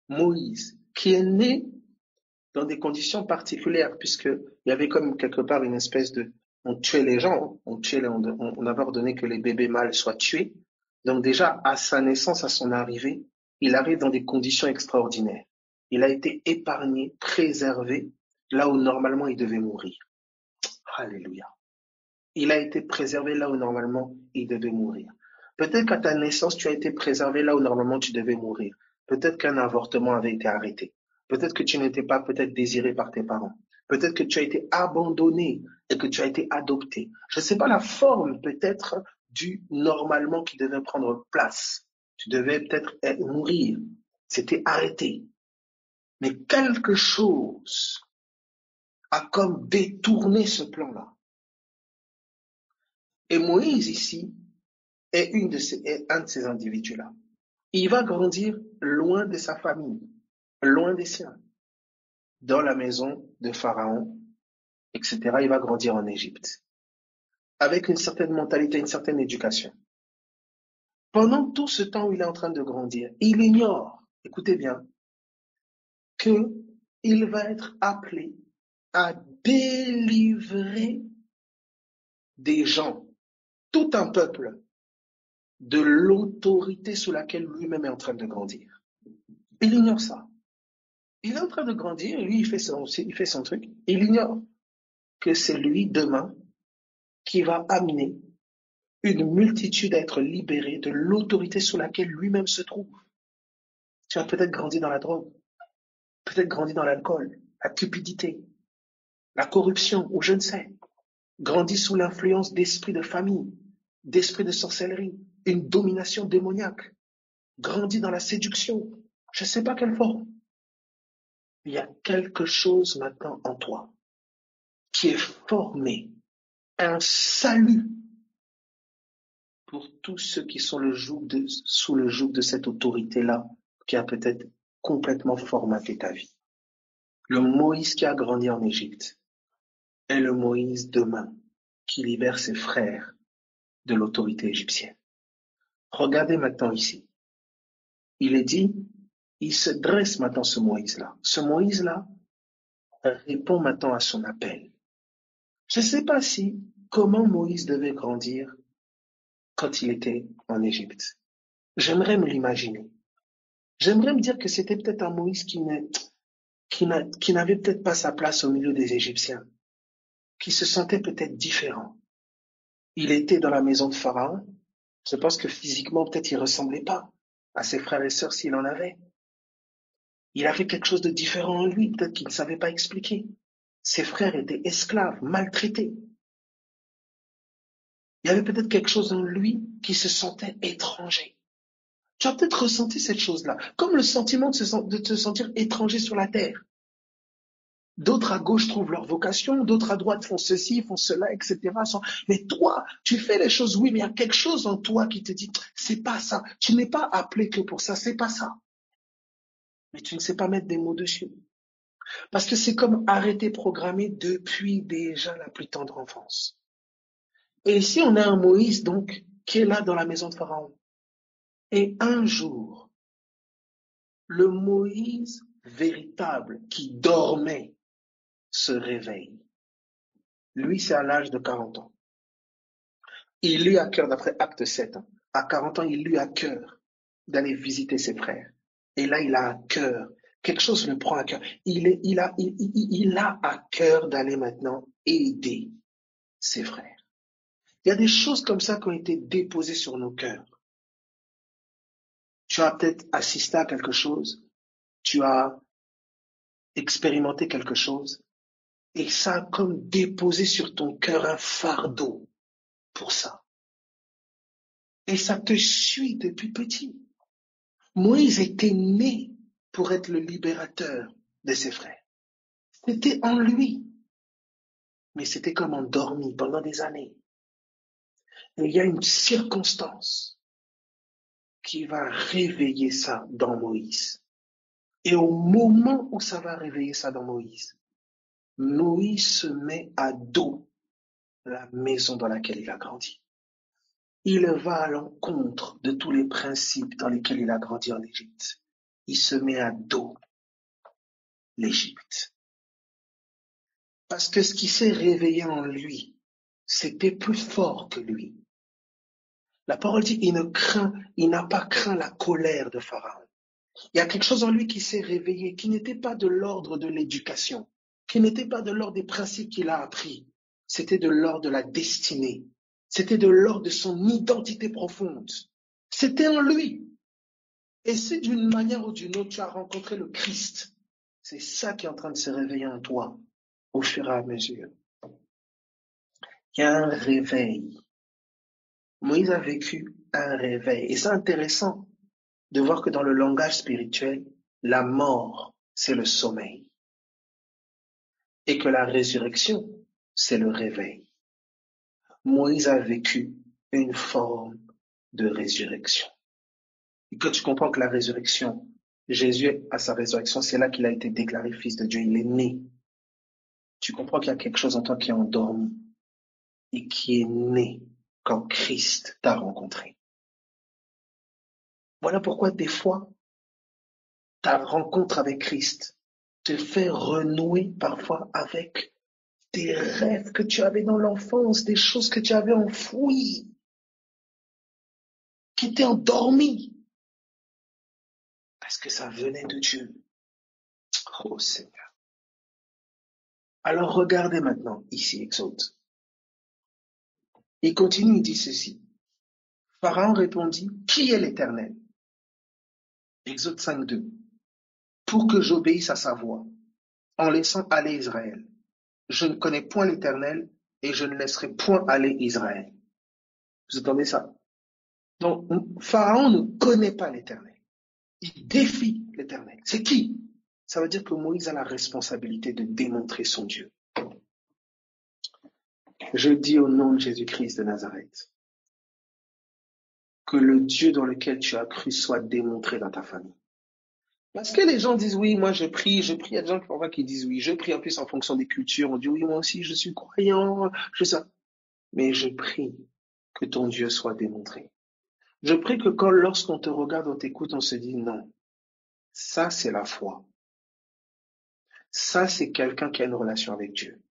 Moïse, qui est né dans des conditions particulières, puisqu'il y avait comme quelque part une espèce de... On tuait les gens, on avait ordonné que les bébés mâles soient tués. Donc déjà, à sa naissance, à son arrivée, il arrive dans des conditions extraordinaires. Il a été épargné, préservé, là où normalement il devait mourir. Alléluia. Il a été préservé là où normalement il devait mourir. Peut-être qu'à ta naissance, tu as été préservé là où normalement tu devais mourir. Peut-être qu'un avortement avait été arrêté. Peut-être que tu n'étais pas peut-être désiré par tes parents. Peut-être que tu as été abandonné et que tu as été adopté. Je ne sais pas la forme peut-être du normalement qui devait prendre place. Tu devais peut-être mourir. C'était arrêté. Mais quelque chose a comme détourné ce plan-là. Et Moïse ici est un de ces individus-là. Il va grandir loin de sa famille, loin des siens, dans la maison de Pharaon, etc. Il va grandir en Égypte, avec une certaine mentalité, une certaine éducation. Pendant tout ce temps où il est en train de grandir, il ignore, écoutez bien, qu'il va être appelé à délivrer des gens, tout un peuple, de l'autorité sous laquelle lui-même est en train de grandir. Il ignore ça. Il est en train de grandir, lui, il fait son truc. Il ignore que c'est lui, demain, qui va amener une multitude à être libérée de l'autorité sous laquelle lui-même se trouve. Tu as peut-être grandi dans la drogue, peut-être grandi dans l'alcool, la cupidité, la corruption, ou je ne sais. Grandi sous l'influence d'esprits de famille, d'esprits de sorcellerie, une domination démoniaque. Grandi dans la séduction, je ne sais pas quelle forme. Il y a quelque chose maintenant en toi qui est formé, un salut pour tous ceux qui sont sous le joug de cette autorité-là qui a peut-être complètement formaté ta vie. Le Moïse qui a grandi en Égypte est le Moïse demain qui libère ses frères de l'autorité égyptienne. Regardez maintenant ici. Il est dit, il se dresse maintenant ce Moïse-là. Ce Moïse-là répond maintenant à son appel. Je ne sais pas comment Moïse devait grandir quand il était en Égypte. J'aimerais me l'imaginer. J'aimerais me dire que c'était peut-être un Moïse qui n'avait peut-être pas sa place au milieu des Égyptiens, qui se sentait peut-être différent. Il était dans la maison de Pharaon. Je pense que physiquement, peut-être il ressemblait pas à ses frères et sœurs s'il en avait. Il avait quelque chose de différent en lui, peut-être qu'il ne savait pas expliquer. Ses frères étaient esclaves, maltraités. Il y avait peut-être quelque chose en lui qui se sentait étranger. Tu as peut-être ressenti cette chose-là, comme le sentiment de te sentir étranger sur la terre. D'autres à gauche trouvent leur vocation, d'autres à droite font ceci, font cela, etc. Mais toi, tu fais les choses, oui, mais il y a quelque chose en toi qui te dit, c'est pas ça. Tu n'es pas appelé que pour ça, c'est pas ça. Mais tu ne sais pas mettre des mots dessus. Parce que c'est comme arrêter programmé depuis déjà la plus tendre enfance. Et ici, on a un Moïse, donc, qui est là dans la maison de Pharaon. Et un jour, le Moïse véritable qui dormait se réveille. Lui, c'est à l'âge de 40 ans. Il eut à cœur, d'après Acte 7, à 40 ans, il eut à cœur d'aller visiter ses frères. Et là, il a à cœur, quelque chose le prend à cœur. Il a à cœur d'aller maintenant aider ses frères. Il y a des choses comme ça qui ont été déposées sur nos cœurs. Tu as peut-être assisté à quelque chose, tu as expérimenté quelque chose, et ça a comme déposé sur ton cœur un fardeau pour ça. Et ça te suit depuis petit. Moïse était né pour être le libérateur de ses frères. C'était en lui. Mais c'était comme endormi pendant des années. Et il y a une circonstance qui va réveiller ça dans Moïse. Et au moment où ça va réveiller ça dans Moïse, Moïse se met à dos la maison dans laquelle il a grandi. Il va à l'encontre de tous les principes dans lesquels il a grandi en Égypte. Il se met à dos l'Égypte. Parce que ce qui s'est réveillé en lui, c'était plus fort que lui. La parole dit, il n'a pas craint la colère de Pharaon. Il y a quelque chose en lui qui s'est réveillé, qui n'était pas de l'ordre de l'éducation, qui n'était pas de l'ordre des principes qu'il a appris. C'était de l'ordre de la destinée. C'était de l'ordre de son identité profonde. C'était en lui. Et si d'une manière ou d'une autre, tu as rencontré le Christ, c'est ça qui est en train de se réveiller en toi au fur et à mesure. Il y a un réveil. Moïse a vécu un réveil. Et c'est intéressant de voir que dans le langage spirituel, la mort, c'est le sommeil. Et que la résurrection, c'est le réveil. Moïse a vécu une forme de résurrection. Et quand tu comprends que la résurrection, Jésus, à sa résurrection, c'est là qu'il a été déclaré fils de Dieu, il est né. Tu comprends qu'il y a quelque chose en toi qui est endormi et qui est né quand Christ t'a rencontré. Voilà pourquoi des fois, ta rencontre avec Christ te fait renouer parfois avec des rêves que tu avais dans l'enfance, des choses que tu avais enfouies, qui étaient endormies, parce que ça venait de Dieu. Oh Seigneur. Alors regardez maintenant ici, Exode. Il continue, il dit ceci. Pharaon répondit, qui est l'Éternel? Exode 5.2. Pour que j'obéisse à sa voix, en laissant aller Israël. Je ne connais point l'Éternel et je ne laisserai point aller Israël. Vous entendez ça? Donc, Pharaon ne connaît pas l'Éternel. Il défie l'Éternel. C'est qui? Ça veut dire que Moïse a la responsabilité de démontrer son Dieu. Je dis au nom de Jésus-Christ de Nazareth, que le Dieu dans lequel tu as cru soit démontré dans ta famille. Parce que les gens disent oui, moi je prie, il y a des gens qui disent oui, je prie en plus en fonction des cultures, on dit oui, moi aussi je suis croyant, je sais. Mais je prie que ton Dieu soit démontré. Je prie que lorsqu'on te regarde, on t'écoute, on se dit non, ça c'est la foi. Ça c'est quelqu'un qui a une relation avec Dieu.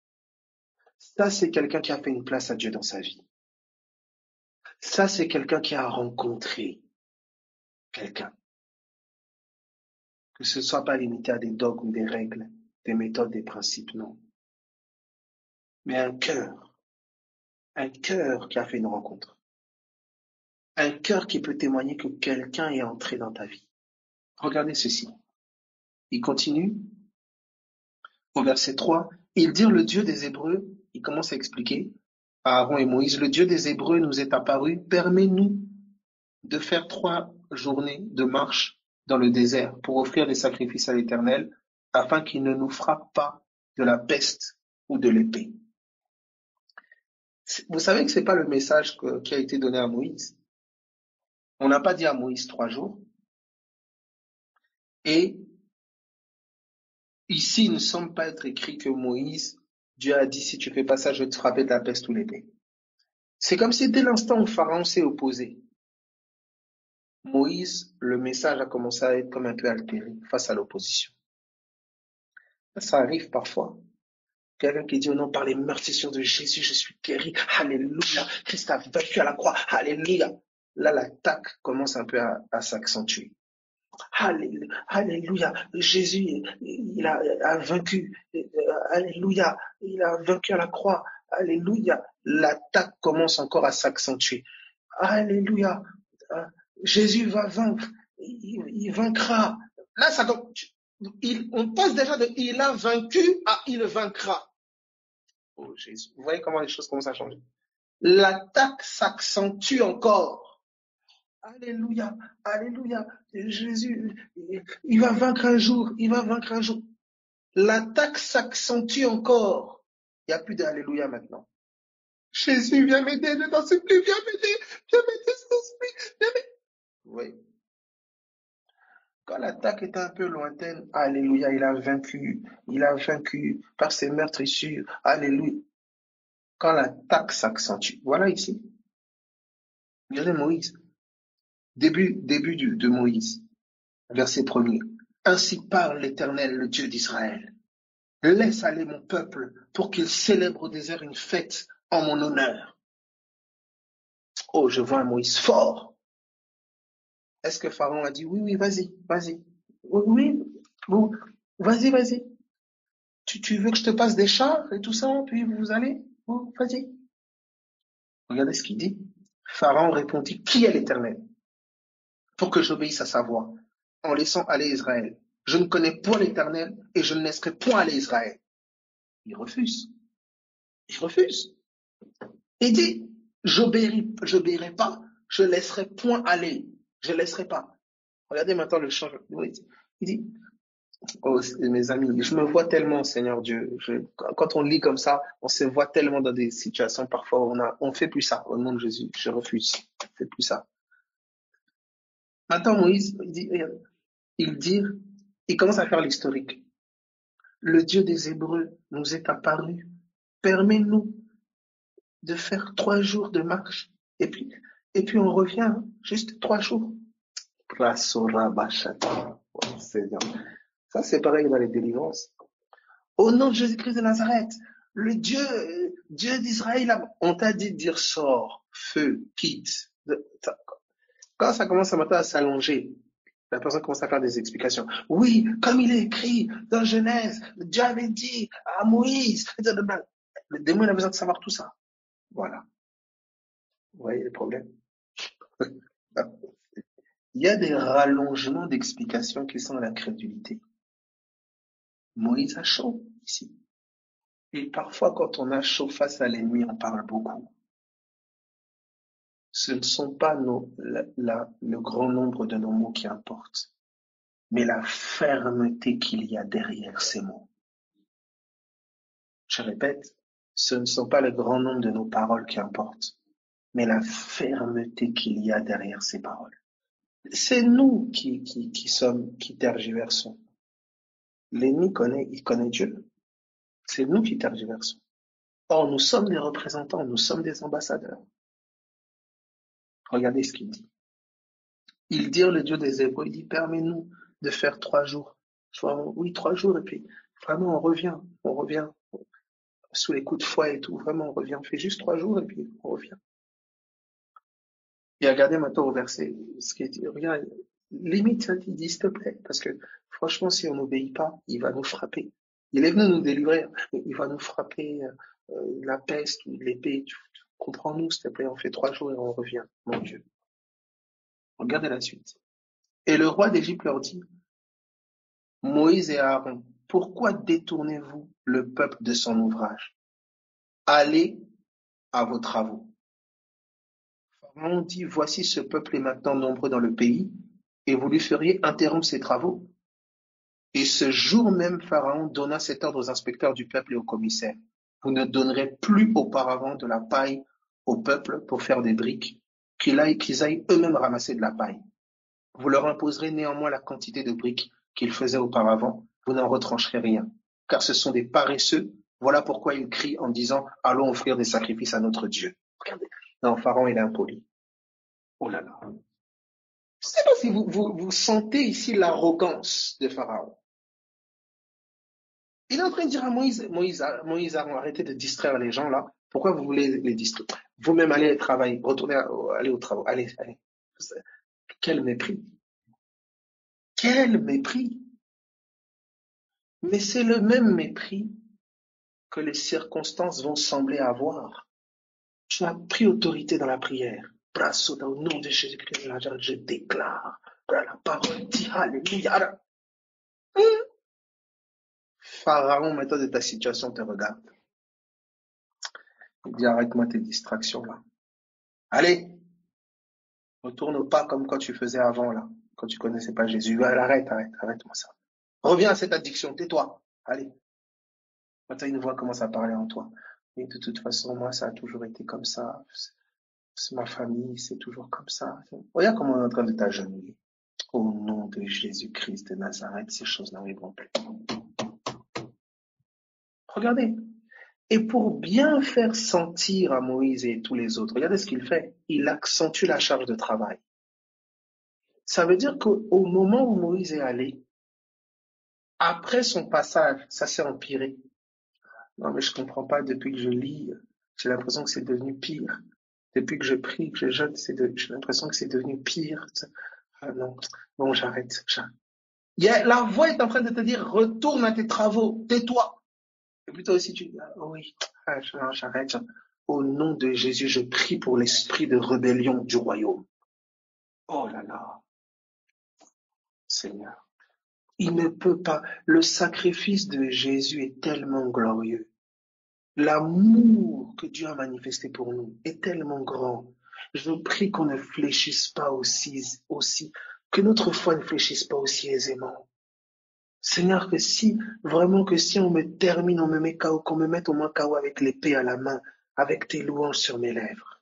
Ça c'est quelqu'un qui a fait une place à Dieu dans sa vie. Ça c'est quelqu'un qui a rencontré quelqu'un. Que ce ne soit pas limité à des dogmes, des règles, des méthodes, des principes, non. Mais un cœur qui a fait une rencontre. Un cœur qui peut témoigner que quelqu'un est entré dans ta vie. Regardez ceci. Il continue au verset 3. Ils dirent le Dieu des Hébreux, il commence à expliquer à Aaron et Moïse, le Dieu des Hébreux nous est apparu, permets-nous de faire 3 journées de marche dans le désert pour offrir des sacrifices à l'Éternel, afin qu'il ne nous frappe pas de la peste ou de l'épée. Vous savez que ce n'est pas le message qui a été donné à Moïse. On n'a pas dit à Moïse 3 jours. Et ici, il ne semble pas être écrit que Moïse, Dieu a dit, si tu fais pas ça, je vais te frapper de la peste ou l'épée. C'est comme si dès l'instant où Pharaon s'est opposé, Moïse, le message a commencé à être comme un peu altéré face à l'opposition. Ça arrive parfois. Quelqu'un qui dit, oh non, par les meurtrissures de Jésus, je suis guéri. Alléluia. Christ a vaincu à la croix. Alléluia. Là, l'attaque commence un peu à s'accentuer. Alléluia. Jésus, il a vaincu. Alléluia. Il a vaincu à la croix. Alléluia. L'attaque commence encore à s'accentuer. Alléluia. Jésus va vaincre. Il vaincra. Là, ça on passe déjà de il a vaincu à il vaincra. Oh Jésus. Vous voyez comment les choses commencent à changer. L'attaque s'accentue encore. Alléluia, alléluia. Jésus, il va vaincre un jour, il va vaincre un jour. L'attaque s'accentue encore. Il n'y a plus d'alléluia maintenant. Jésus, viens m'aider, je t'en supplie, viens m'aider, s'il te plaît, viens m'aider. Oui. Quand l'attaque est un peu lointaine, alléluia, il a vaincu par ses meurtrissures, alléluia. Quand l'attaque s'accentue, voilà ici. Regardez Moïse. Début de Moïse, verset 1er. Ainsi parle l'Éternel, le Dieu d'Israël. Laisse aller mon peuple pour qu'il célèbre au désert une fête en mon honneur. Oh, je vois un Moïse fort. Est-ce que Pharaon a dit, oui, vas-y. Oui, bon, vas-y. Tu veux que je te passe des chars et tout ça, puis vous allez? Bon, vas-y. Regardez ce qu'il dit. Pharaon répondit, qui est l'Éternel? Pour que j'obéisse à sa voix, en laissant aller Israël. Je ne connais point l'Éternel et je ne laisserai point aller Israël. Il refuse. Il dit, j'obéirai pas, je laisserai point aller. Je laisserai pas. Regardez maintenant le changement. Il dit, oh, mes amis, je me vois tellement, Seigneur Dieu. Quand on lit comme ça, on se voit tellement dans des situations, parfois, on fait plus ça. Au nom de Jésus, je refuse. On fait plus ça. Maintenant, Moïse, il commence à faire l'historique. Le Dieu des Hébreux nous est apparu. Permets-nous de faire 3 jours de marche. Et puis on revient, juste 3 jours. Ça, c'est pareil dans les délivrances. Au nom de Jésus-Christ de Nazareth, le Dieu d'Israël, on t'a dit de dire sors, feu, quitte. Quand ça commence à s'allonger, la personne commence à faire des explications. Oui, comme il est écrit dans Genèse, Dieu avait dit à Moïse. Le démon a besoin de savoir tout ça. Voilà. Vous voyez le problème? Il y a des rallongements d'explications qui sont dans la crédulité. Moïse a chaud ici. Et parfois, quand on a chaud face à l'ennemi, on parle beaucoup. Ce ne sont pas le grand nombre de nos mots qui importent, mais la fermeté qu'il y a derrière ces mots. Je répète, ce ne sont pas le grand nombre de nos paroles qui importent, mais la fermeté qu'il y a derrière ces paroles. C'est nous qui tergiversons. L'ennemi il connaît Dieu. C'est nous qui tergiversons. Or, nous sommes des représentants, nous sommes des ambassadeurs. Regardez ce qu'il dit. Il dit, le Dieu des Hébreux, il dit, permets-nous de faire 3 jours. Oui, 3 jours, et puis vraiment on revient sous les coups de fouet et tout, vraiment on revient, on fait juste 3 jours et puis on revient. Et regardez maintenant au verset, ce qui est dit, regarde, limite, il dit, s'il te plaît, parce que franchement, si on n'obéit pas, il va nous frapper. Il est venu nous délivrer, mais il va nous frapper la peste ou l'épée. Comprends-nous, s'il te plaît, on fait 3 jours et on revient, mon Dieu. Regardez la suite. Et le roi d'Égypte leur dit, Moïse et Aaron, pourquoi détournez-vous le peuple de son ouvrage? Allez à vos travaux. Pharaon dit, voici ce peuple est maintenant nombreux dans le pays, et vous lui feriez interrompre ses travaux. Et ce jour même, Pharaon donna cet ordre aux inspecteurs du peuple et aux commissaires. Vous ne donnerez plus auparavant de la paille au peuple pour faire des briques, qu'ils aillent eux-mêmes ramasser de la paille. Vous leur imposerez néanmoins la quantité de briques qu'ils faisaient auparavant, vous n'en retrancherez rien, car ce sont des paresseux. Voilà pourquoi ils crient en disant, allons offrir des sacrifices à notre Dieu. Regardez. Non, Pharaon, il est impoli. Oh là là. Je ne sais pas si vous sentez ici l'arrogance de Pharaon. Il est en train de dire à Moïse, arrêtez de distraire les gens là. Pourquoi vous voulez les distraire? Vous-même allez travailler, retournez, allez au travail. Allez. Quel mépris. Quel mépris. Mais c'est le même mépris que les circonstances vont sembler avoir. Tu as pris autorité dans la prière. Au nom de Jésus-Christ, je déclare. La parole dit alléluia. Pharaon, maintenant de ta situation, te regarde. Il dit, arrête-moi tes distractions là. Allez, retourne pas comme quand tu faisais avant là, quand tu connaissais pas Jésus. Arrête-moi ça. Reviens à cette addiction, tais-toi. Allez. Maintenant, une voix commence à parler en toi. Mais de toute façon, moi, ça a toujours été comme ça. C'est ma famille, c'est toujours comme ça. Regarde comment on est en train de t'agenouiller. Au nom de Jésus-Christ de Nazareth, ces choses n'arriveront plus. Regardez. Et pour bien faire sentir à Moïse et tous les autres, regardez ce qu'il fait. Il accentue la charge de travail. Ça veut dire qu'au moment où Moïse est allé, Après son passage, ça s'est empiré. Non, mais je comprends pas, depuis que je lis, j'ai l'impression que c'est devenu pire. Depuis que je prie, que je jeûne, j'ai l'impression que c'est devenu pire. Ah non, bon, j'arrête. La voix est en train de te dire, retourne à tes travaux, tais-toi. Et puis toi aussi, tu dis, ah, oui, j'arrête. Au nom de Jésus, je prie pour l'esprit de rébellion du royaume. Oh là là, Seigneur. Il ne peut pas. Le sacrifice de Jésus est tellement glorieux. L'amour que Dieu a manifesté pour nous est tellement grand. Je prie qu'on ne fléchisse pas aussi, que notre foi ne fléchisse pas aussi aisément. Seigneur, que si on me termine, on me met KO, qu'on me mette au moins KO avec l'épée à la main, avec tes louanges sur mes lèvres.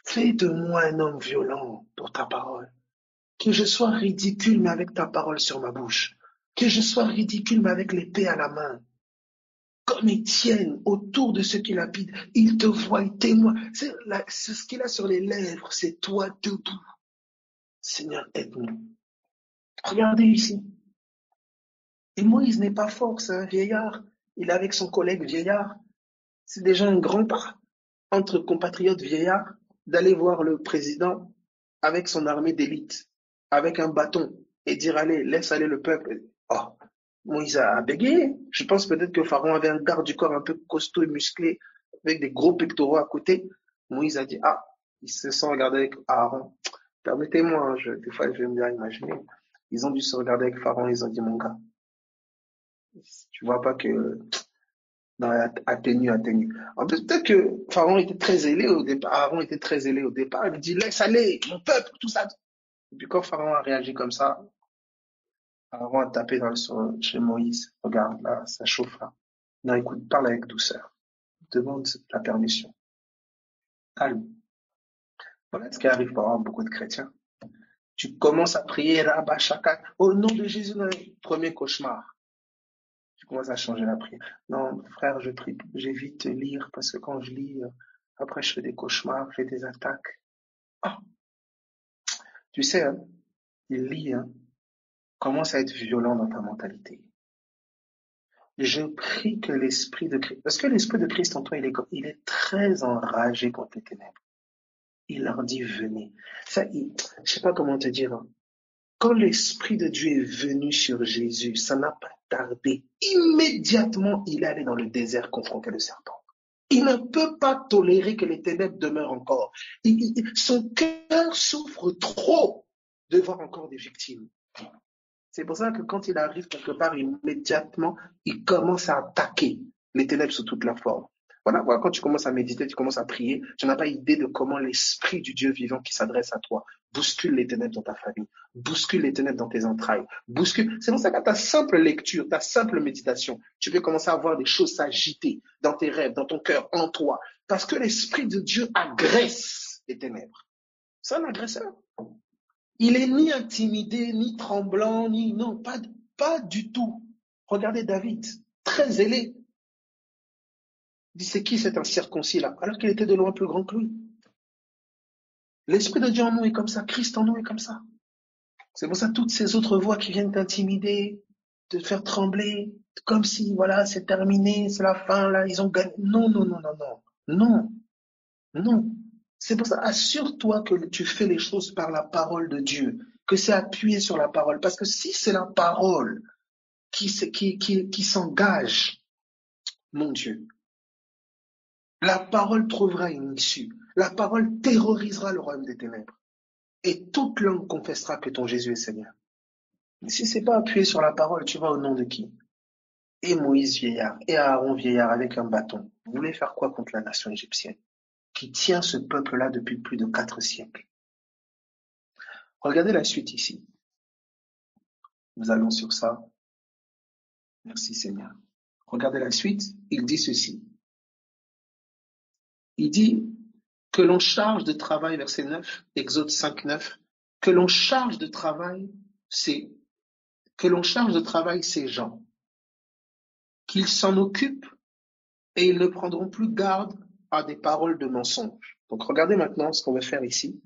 Fais de moi un homme violent pour ta parole. Que je sois ridicule, mais avec ta parole sur ma bouche. Que je sois ridicule, mais avec l'épée à la main. Comme Étienne, autour de ceux qui l'habitent, il te voit, il témoigne. C'est ce qu'il a sur les lèvres, c'est toi debout. Seigneur, aide-nous. Regardez ici. Et Moïse n'est pas fort, c'est un vieillard. Il est avec son collègue vieillard. C'est déjà un grand pas entre compatriotes vieillards d'aller voir le président avec son armée d'élite, avec un bâton, et dire, allez, laisse aller le peuple. Oh, Moïse a bégayé. Je pense peut-être que Pharaon avait un garde du corps un peu costaud et musclé, avec des gros pectoraux à côté. Moïse a dit, ah, ils se sont regardés avec Aaron. Permettez-moi, des fois je vais me bien imaginer. Ils ont dû se regarder avec Pharaon, ils ont dit, mon gars, tu vois pas que non, atténue. En plus, peut-être que Pharaon était très zélé au départ, Aaron était très zélé au départ, il dit, laisse aller, mon peuple, tout ça. Et puis quand Pharaon a réagi comme ça, Aaron a tapé chez Moïse. Regarde, là, ça chauffe là. Non, écoute, parle avec douceur. Demande la permission. Calme. Voilà ce qui arrive pour avoir beaucoup de chrétiens. Tu commences à prier, Rabba Shaka, au nom de Jésus, premier cauchemar. Tu commences à changer la prière. Non, frère, je prie, j'évite de lire parce que quand je lis, après je fais des cauchemars, je fais des attaques. Ah, tu sais, hein, il lit, hein, commence à être violent dans ta mentalité. Je prie que l'esprit de Christ, parce que l'esprit de Christ en toi, il est très enragé contre les ténèbres. Il leur dit, venez. Ça, je sais pas comment te dire, hein. Quand l'Esprit de Dieu est venu sur Jésus, ça n'a pas tardé. Immédiatement, il est allé dans le désert confronter le serpent. Il ne peut pas tolérer que les ténèbres demeurent encore. Son cœur souffre trop de voir encore des victimes. C'est pour ça que quand il arrive quelque part, immédiatement, il commence à attaquer les ténèbres sous toute leur forme. Voilà, quand tu commences à méditer, tu commences à prier, tu n'as pas idée de comment l'Esprit du Dieu vivant qui s'adresse à toi bouscule les ténèbres dans ta famille, bouscule les ténèbres dans tes entrailles, bouscule. C'est pour ça qu'à ta simple lecture, ta simple méditation, tu peux commencer à voir des choses s'agiter dans tes rêves, dans ton cœur, en toi. Parce que l'Esprit de Dieu agresse les ténèbres. C'est un agresseur. Il est ni intimidé, ni tremblant, non, pas du tout. Regardez David, très zélé. Il dit, c'est qui cet incirconcis là? Alors qu'il était de loin plus grand que lui. L'Esprit de Dieu en nous est comme ça, Christ en nous est comme ça. C'est pour ça toutes ces autres voix qui viennent t'intimider, te faire trembler, comme si, voilà, c'est terminé, c'est la fin, là, ils ont gagné. Non, non, non, non, non. Non, non. C'est pour ça, assure-toi que tu fais les choses par la parole de Dieu, que c'est appuyé sur la parole. Parce que si c'est la parole qui s'engage, mon Dieu, la parole trouvera une issue. La parole terrorisera le royaume des ténèbres. Et toute langue confessera que ton Jésus est Seigneur. Mais si c'est pas appuyé sur la parole, tu vas au nom de qui? Et Moïse vieillard, et Aaron vieillard avec un bâton. Vous voulez faire quoi contre la nation égyptienne, qui tient ce peuple-là depuis plus de 4 siècles? Regardez la suite ici. Nous allons sur ça. Merci Seigneur. Regardez la suite. Il dit ceci. Il dit que l'on charge de travail, verset 9, Exode 5, 9, que l'on charge de travail ces gens, qu'ils s'en occupent et ils ne prendront plus garde à des paroles de mensonge. Donc regardez maintenant ce qu'on veut faire ici.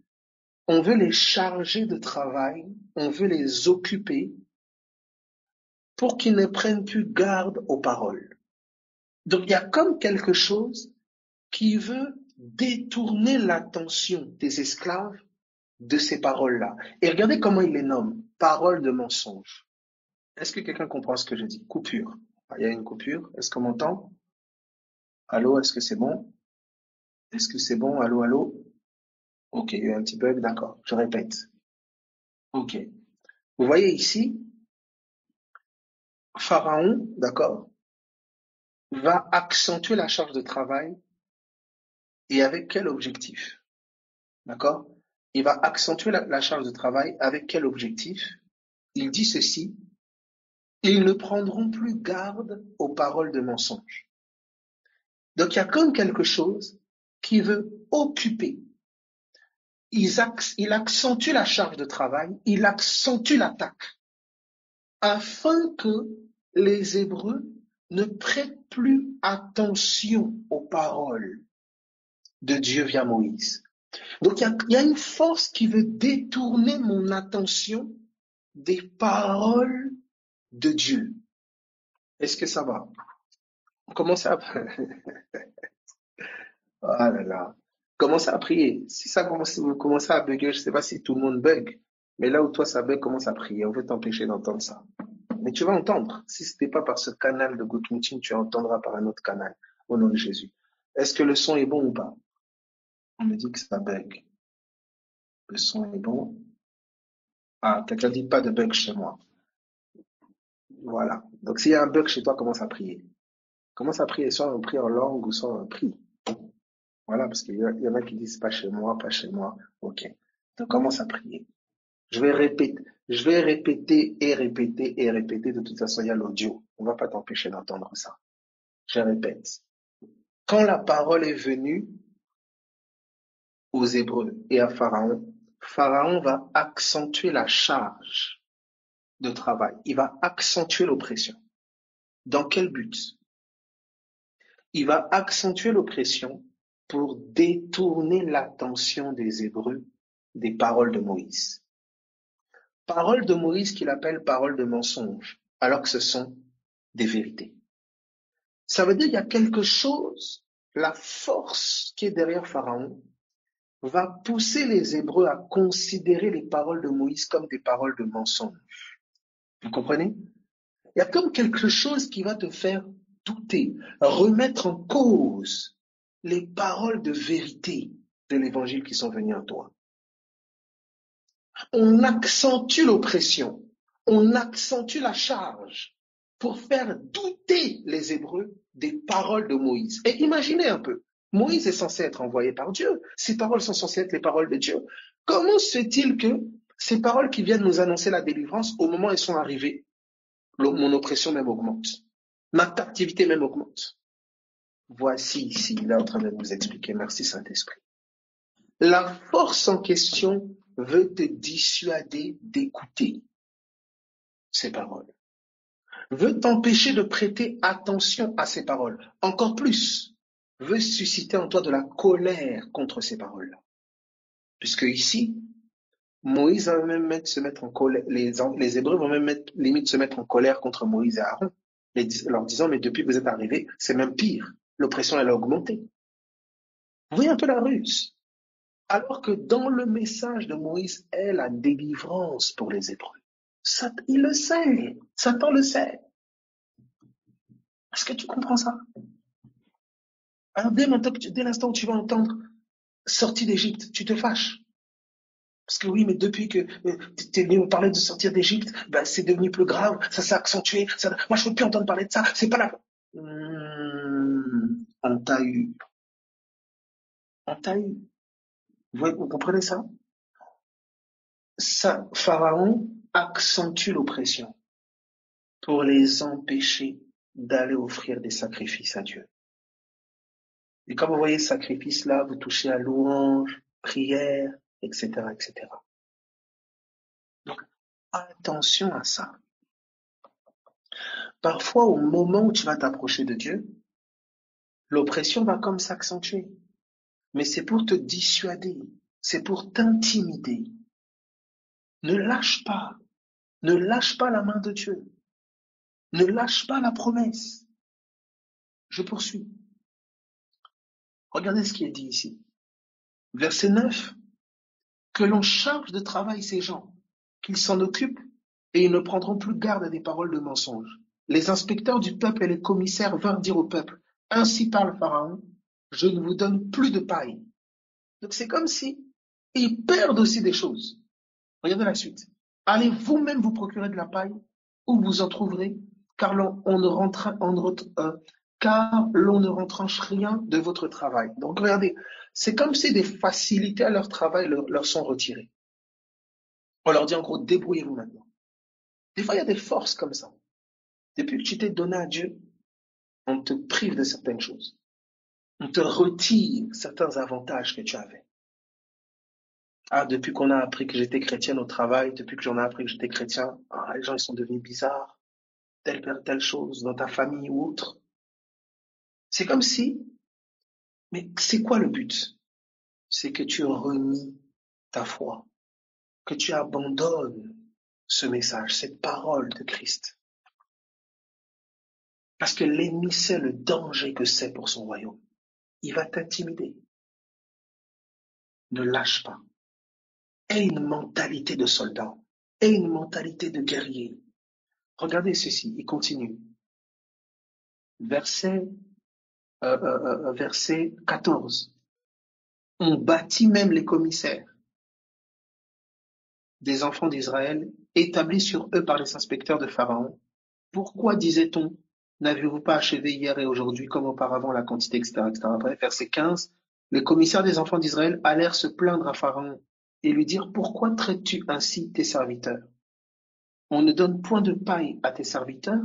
On veut les charger de travail, on veut les occuper pour qu'ils ne prennent plus garde aux paroles. Donc, il y a comme quelque chose qui veut détourner l'attention des esclaves de ces paroles-là. Et regardez comment il les nomme. Paroles de mensonge. Est-ce que quelqu'un comprend ce que je dis? Coupure. Il y a une coupure. Est-ce qu'on m'entend? Allô, est-ce que c'est bon? Est-ce que c'est bon? Allô, allô? Ok, il y a un petit bug, d'accord. Je répète. Ok. Vous voyez ici, Pharaon, d'accord, va accentuer la charge de travail et avec quel objectif? D'accord? Il va accentuer la charge de travail avec quel objectif? Il dit ceci, ils ne prendront plus garde aux paroles de mensonge. Donc il y a comme quelque chose qui veut occuper. Il accentue la charge de travail, il accentue l'attaque, afin que les Hébreux ne prêtent plus attention aux paroles de Dieu via Moïse. Donc il y a une force qui veut détourner mon attention des paroles de Dieu. Est-ce que ça va? On commence à... Ah là là. Commencez à prier. Si vous commencez à bugger, je ne sais pas si tout le monde bug, mais là où toi ça bug, commence à prier. On veut t'empêcher d'entendre ça. Mais tu vas entendre. Si ce n'est pas par ce canal de GoToMeeting, tu entendras par un autre canal, au nom de Jésus. Est-ce que le son est bon ou pas? On me dit que ça bug. Le son est bon. Ah, quelqu'un dit pas de bug chez moi. Voilà. Donc s'il y a un bug chez toi, commence à prier. Commence à prier, soit on prie en langue ou soit on prie. Voilà, parce qu'il y en a qui disent pas chez moi, pas chez moi. Ok. Donc commence à prier. Je vais répéter et répéter et répéter. De toute façon, il y a l'audio. On va pas t'empêcher d'entendre ça. Je répète. Quand la parole est venue aux Hébreux et à Pharaon, Pharaon va accentuer la charge de travail. Il va accentuer l'oppression. Dans quel but? Il va accentuer l'oppression pour détourner l'attention des Hébreux des paroles de Moïse. Paroles de Moïse qu'il appelle paroles de mensonge, alors que ce sont des vérités. Ça veut dire qu'il y a quelque chose, la force qui est derrière Pharaon va pousser les Hébreux à considérer les paroles de Moïse comme des paroles de mensonge. Vous comprenez? Il y a comme quelque chose qui va te faire douter, remettre en cause les paroles de vérité de l'évangile qui sont venues à toi. On accentue l'oppression, on accentue la charge pour faire douter les Hébreux des paroles de Moïse. Et imaginez un peu, Moïse est censé être envoyé par Dieu, ces paroles sont censées être les paroles de Dieu. Comment se fait-il que ces paroles qui viennent nous annoncer la délivrance, au moment où elles sont arrivées, mon oppression même augmente, ma captivité même augmente? Voici ici, il est en train de nous expliquer. Merci Saint-Esprit. La force en question veut te dissuader d'écouter ces paroles, veut t'empêcher de prêter attention à ces paroles, encore plus, veut susciter en toi de la colère contre ces paroles-là. Puisque ici, Moïse va même se mettre en colère, les Hébreux vont même limite se mettre en colère contre Moïse et Aaron, leur disant, mais depuis que vous êtes arrivés, c'est même pire, l'oppression elle a augmenté. Vous voyez un peu la ruse. Alors que dans le message de Moïse est la délivrance pour les Hébreux. Il le sait, Satan le sait. Est-ce que tu comprends ça? Alors dès l'instant où tu vas entendre sortie d'Égypte, tu te fâches. Parce que oui, mais depuis que tu es venu me parler de sortir d'Égypte, ben, c'est devenu plus grave, ça s'est accentué. Moi, je ne veux plus entendre parler de ça. C'est pas la... On t'a eu. On t'a eu. Vous comprenez ça? Pharaon accentue l'oppression pour les empêcher d'aller offrir des sacrifices à Dieu. Et quand vous voyez sacrifice là, vous touchez à louange, prière, etc., etc. Donc, attention à ça. Parfois, au moment où tu vas t'approcher de Dieu, l'oppression va comme s'accentuer. Mais c'est pour te dissuader, c'est pour t'intimider. Ne lâche pas la main de Dieu. Ne lâche pas la promesse. Je poursuis. Regardez ce qui est dit ici. Verset 9. Que l'on charge de travail ces gens, qu'ils s'en occupent, et ils ne prendront plus garde à des paroles de mensonge. Les inspecteurs du peuple et les commissaires vinrent dire au peuple, ainsi parle Pharaon, je ne vous donne plus de paille. Donc c'est comme si ils perdent aussi des choses. Regardez la suite. Allez vous-même vous procurer de la paille, où vous en trouverez, car l'on ne retranche rien de votre travail. Donc regardez, c'est comme si des facilités à leur travail leur sont retirées. On leur dit en gros, débrouillez-vous maintenant. Des fois, il y a des forces comme ça. Depuis que tu t'es donné à Dieu, on te prive de certaines choses. On te retire certains avantages que tu avais. Ah, depuis qu'on a appris que j'étais chrétienne au travail, depuis que j'en ai appris que j'étais chrétien, les gens ils sont devenus bizarres. Telle chose dans ta famille ou autre. C'est comme si, mais c'est quoi le but? C'est que tu renies ta foi, que tu abandonnes ce message, cette parole de Christ. Parce que l'ennemi sait le danger que c'est pour son royaume. Il va t'intimider. Ne lâche pas. Aie une mentalité de soldat. Aie une mentalité de guerrier. Regardez ceci, il continue. Verset 14. On bâtit même les commissaires des enfants d'Israël, établis sur eux par les inspecteurs de Pharaon. Pourquoi, disait-on, n'avez-vous pas achevé hier et aujourd'hui comme auparavant la quantité, etc., etc. Bref, verset 15. Les commissaires des enfants d'Israël allèrent se plaindre à Pharaon et lui dire, pourquoi traites-tu ainsi tes serviteurs? On ne donne point de paille à tes serviteurs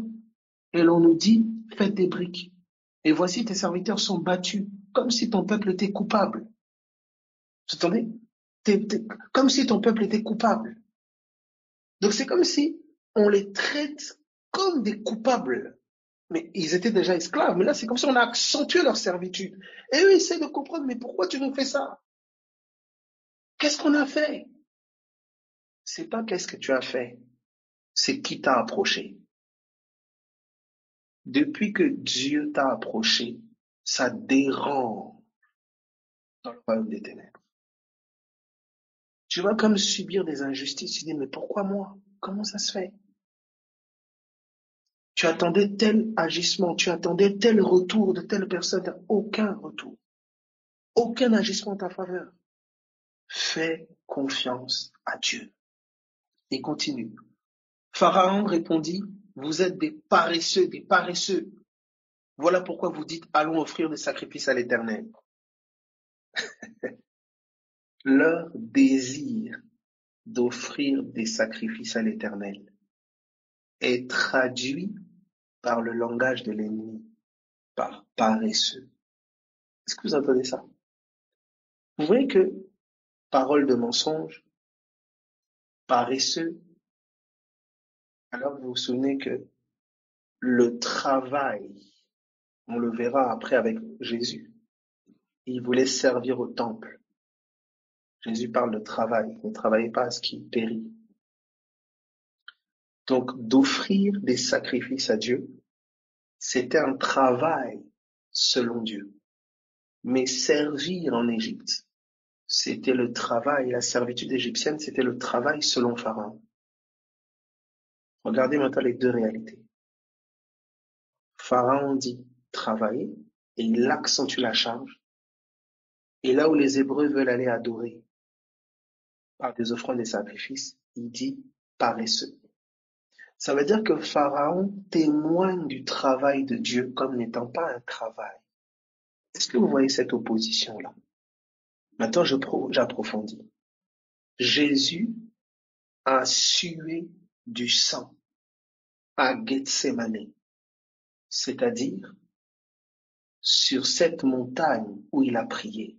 et l'on nous dit, faites des briques. Et voici tes serviteurs sont battus comme si ton peuple était coupable. Vous entendez? Comme si ton peuple était coupable. Donc c'est comme si on les traite comme des coupables. Mais ils étaient déjà esclaves, mais là c'est comme si on a accentué leur servitude. Et eux essaient de comprendre, mais pourquoi tu nous fais ça? Qu'est-ce qu'on a fait? C'est pas qu'est-ce que tu as fait, c'est qui t'a approché. Depuis que Dieu t'a approché, ça dérange dans le royaume des ténèbres. Tu vas comme subir des injustices, tu dis, mais pourquoi moi? Comment ça se fait? Tu attendais tel agissement, tu attendais tel retour de telle personne, aucun retour, aucun agissement en ta faveur. Fais confiance à Dieu. Et continue. Pharaon répondit, vous êtes des paresseux, des paresseux. Voilà pourquoi vous dites, allons offrir des sacrifices à l'Éternel. Leur désir d'offrir des sacrifices à l'Éternel est traduit par le langage de l'ennemi, par paresseux. Est-ce que vous entendez ça? Vous voyez que parole de mensonge, paresseux, alors vous vous souvenez que le travail, on le verra après avec Jésus, il voulait servir au temple. Jésus parle de travail, ne travaillez pas à ce qui périt. Donc d'offrir des sacrifices à Dieu, c'était un travail selon Dieu. Mais servir en Égypte, c'était le travail, la servitude égyptienne, c'était le travail selon Pharaon. Regardez maintenant les deux réalités. Pharaon dit travailler et il accentue la charge. Et là où les Hébreux veulent aller adorer par des offrandes et des sacrifices, il dit paresseux. Ça veut dire que Pharaon témoigne du travail de Dieu comme n'étant pas un travail. Est-ce que vous voyez cette opposition-là? Maintenant, j'approfondis. Jésus a sué du sang à Gethsémane, c'est-à-dire sur cette montagne où il a prié.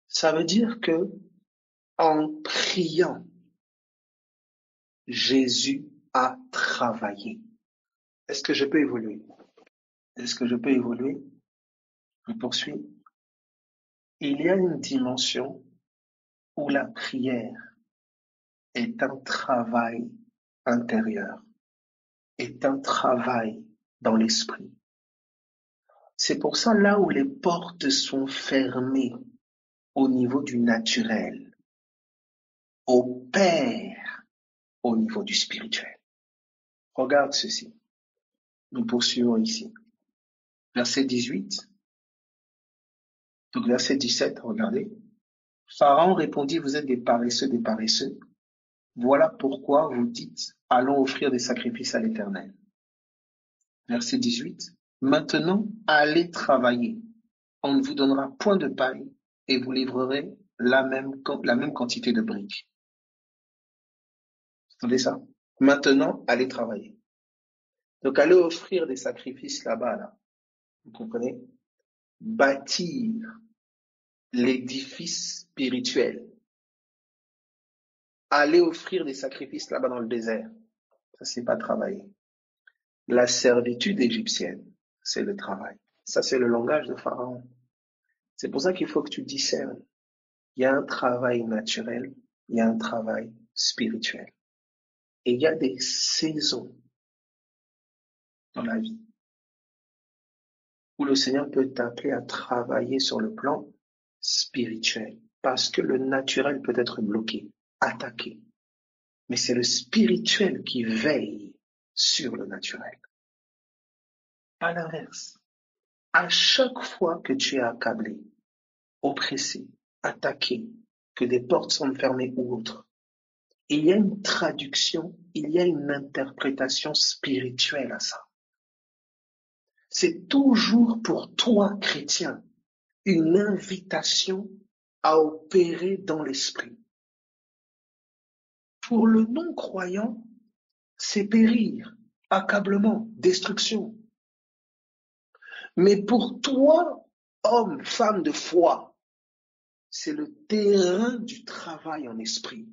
Ça veut dire que en priant, Jésus a travaillé. Est-ce que je peux évoluer? Est-ce que je peux évoluer? Je poursuis. Il y a une dimension où la prière est un travail intérieur est un travail dans l'esprit. C'est pour ça, là où les portes sont fermées au niveau du naturel, opère au niveau du spirituel. Regarde ceci. Nous poursuivons ici. Verset 18. Donc verset 17, regardez. Pharaon répondit, vous êtes des paresseux. Voilà pourquoi vous dites, allons offrir des sacrifices à l'Éternel. Verset 18. Maintenant, allez travailler. On ne vous donnera point de paille et vous livrerez la même quantité de briques. Vous entendez ça? Maintenant, allez travailler. Donc, allez offrir des sacrifices là-bas, là. Vous comprenez? Bâtir l'édifice spirituel. Allez offrir des sacrifices là-bas dans le désert. Ça, c'est pas travailler. La servitude égyptienne, c'est le travail. Ça, c'est le langage de Pharaon. C'est pour ça qu'il faut que tu discernes. Il y a un travail naturel, il y a un travail spirituel. Et il y a des saisons dans la vie où le Seigneur peut t'appeler à travailler sur le plan spirituel. Parce que le naturel peut être bloqué, attaqué. Mais c'est le spirituel qui veille sur le naturel. À l'inverse, à chaque fois que tu es accablé, oppressé, attaqué, que des portes sont fermées ou autres, il y a une traduction, il y a une interprétation spirituelle à ça. C'est toujours pour toi, chrétien, une invitation à opérer dans l'esprit. Pour le non-croyant, c'est périr, accablement, destruction. Mais pour toi, homme, femme de foi, c'est le terrain du travail en esprit.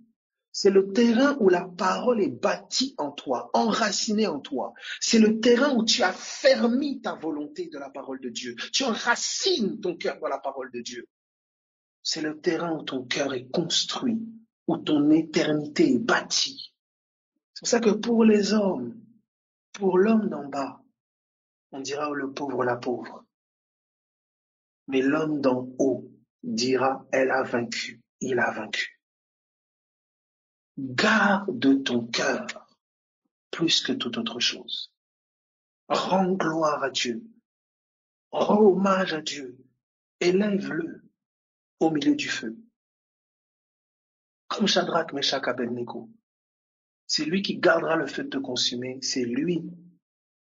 C'est le terrain où la parole est bâtie en toi, enracinée en toi. C'est le terrain où tu as fermi ta volonté de la parole de Dieu. Tu enracines ton cœur dans la parole de Dieu. C'est le terrain où ton cœur est construit, où ton éternité est bâtie. C'est pour ça que pour les hommes, pour l'homme d'en bas, on dira le pauvre, la pauvre. Mais l'homme d'en haut dira, elle a vaincu, il a vaincu. Garde ton cœur plus que toute autre chose. Rends gloire à Dieu. Rends hommage à Dieu. Élève-le au milieu du feu. Comme Shadrach, Meshach, Abednego. C'est lui qui gardera le feu de te consumer. C'est lui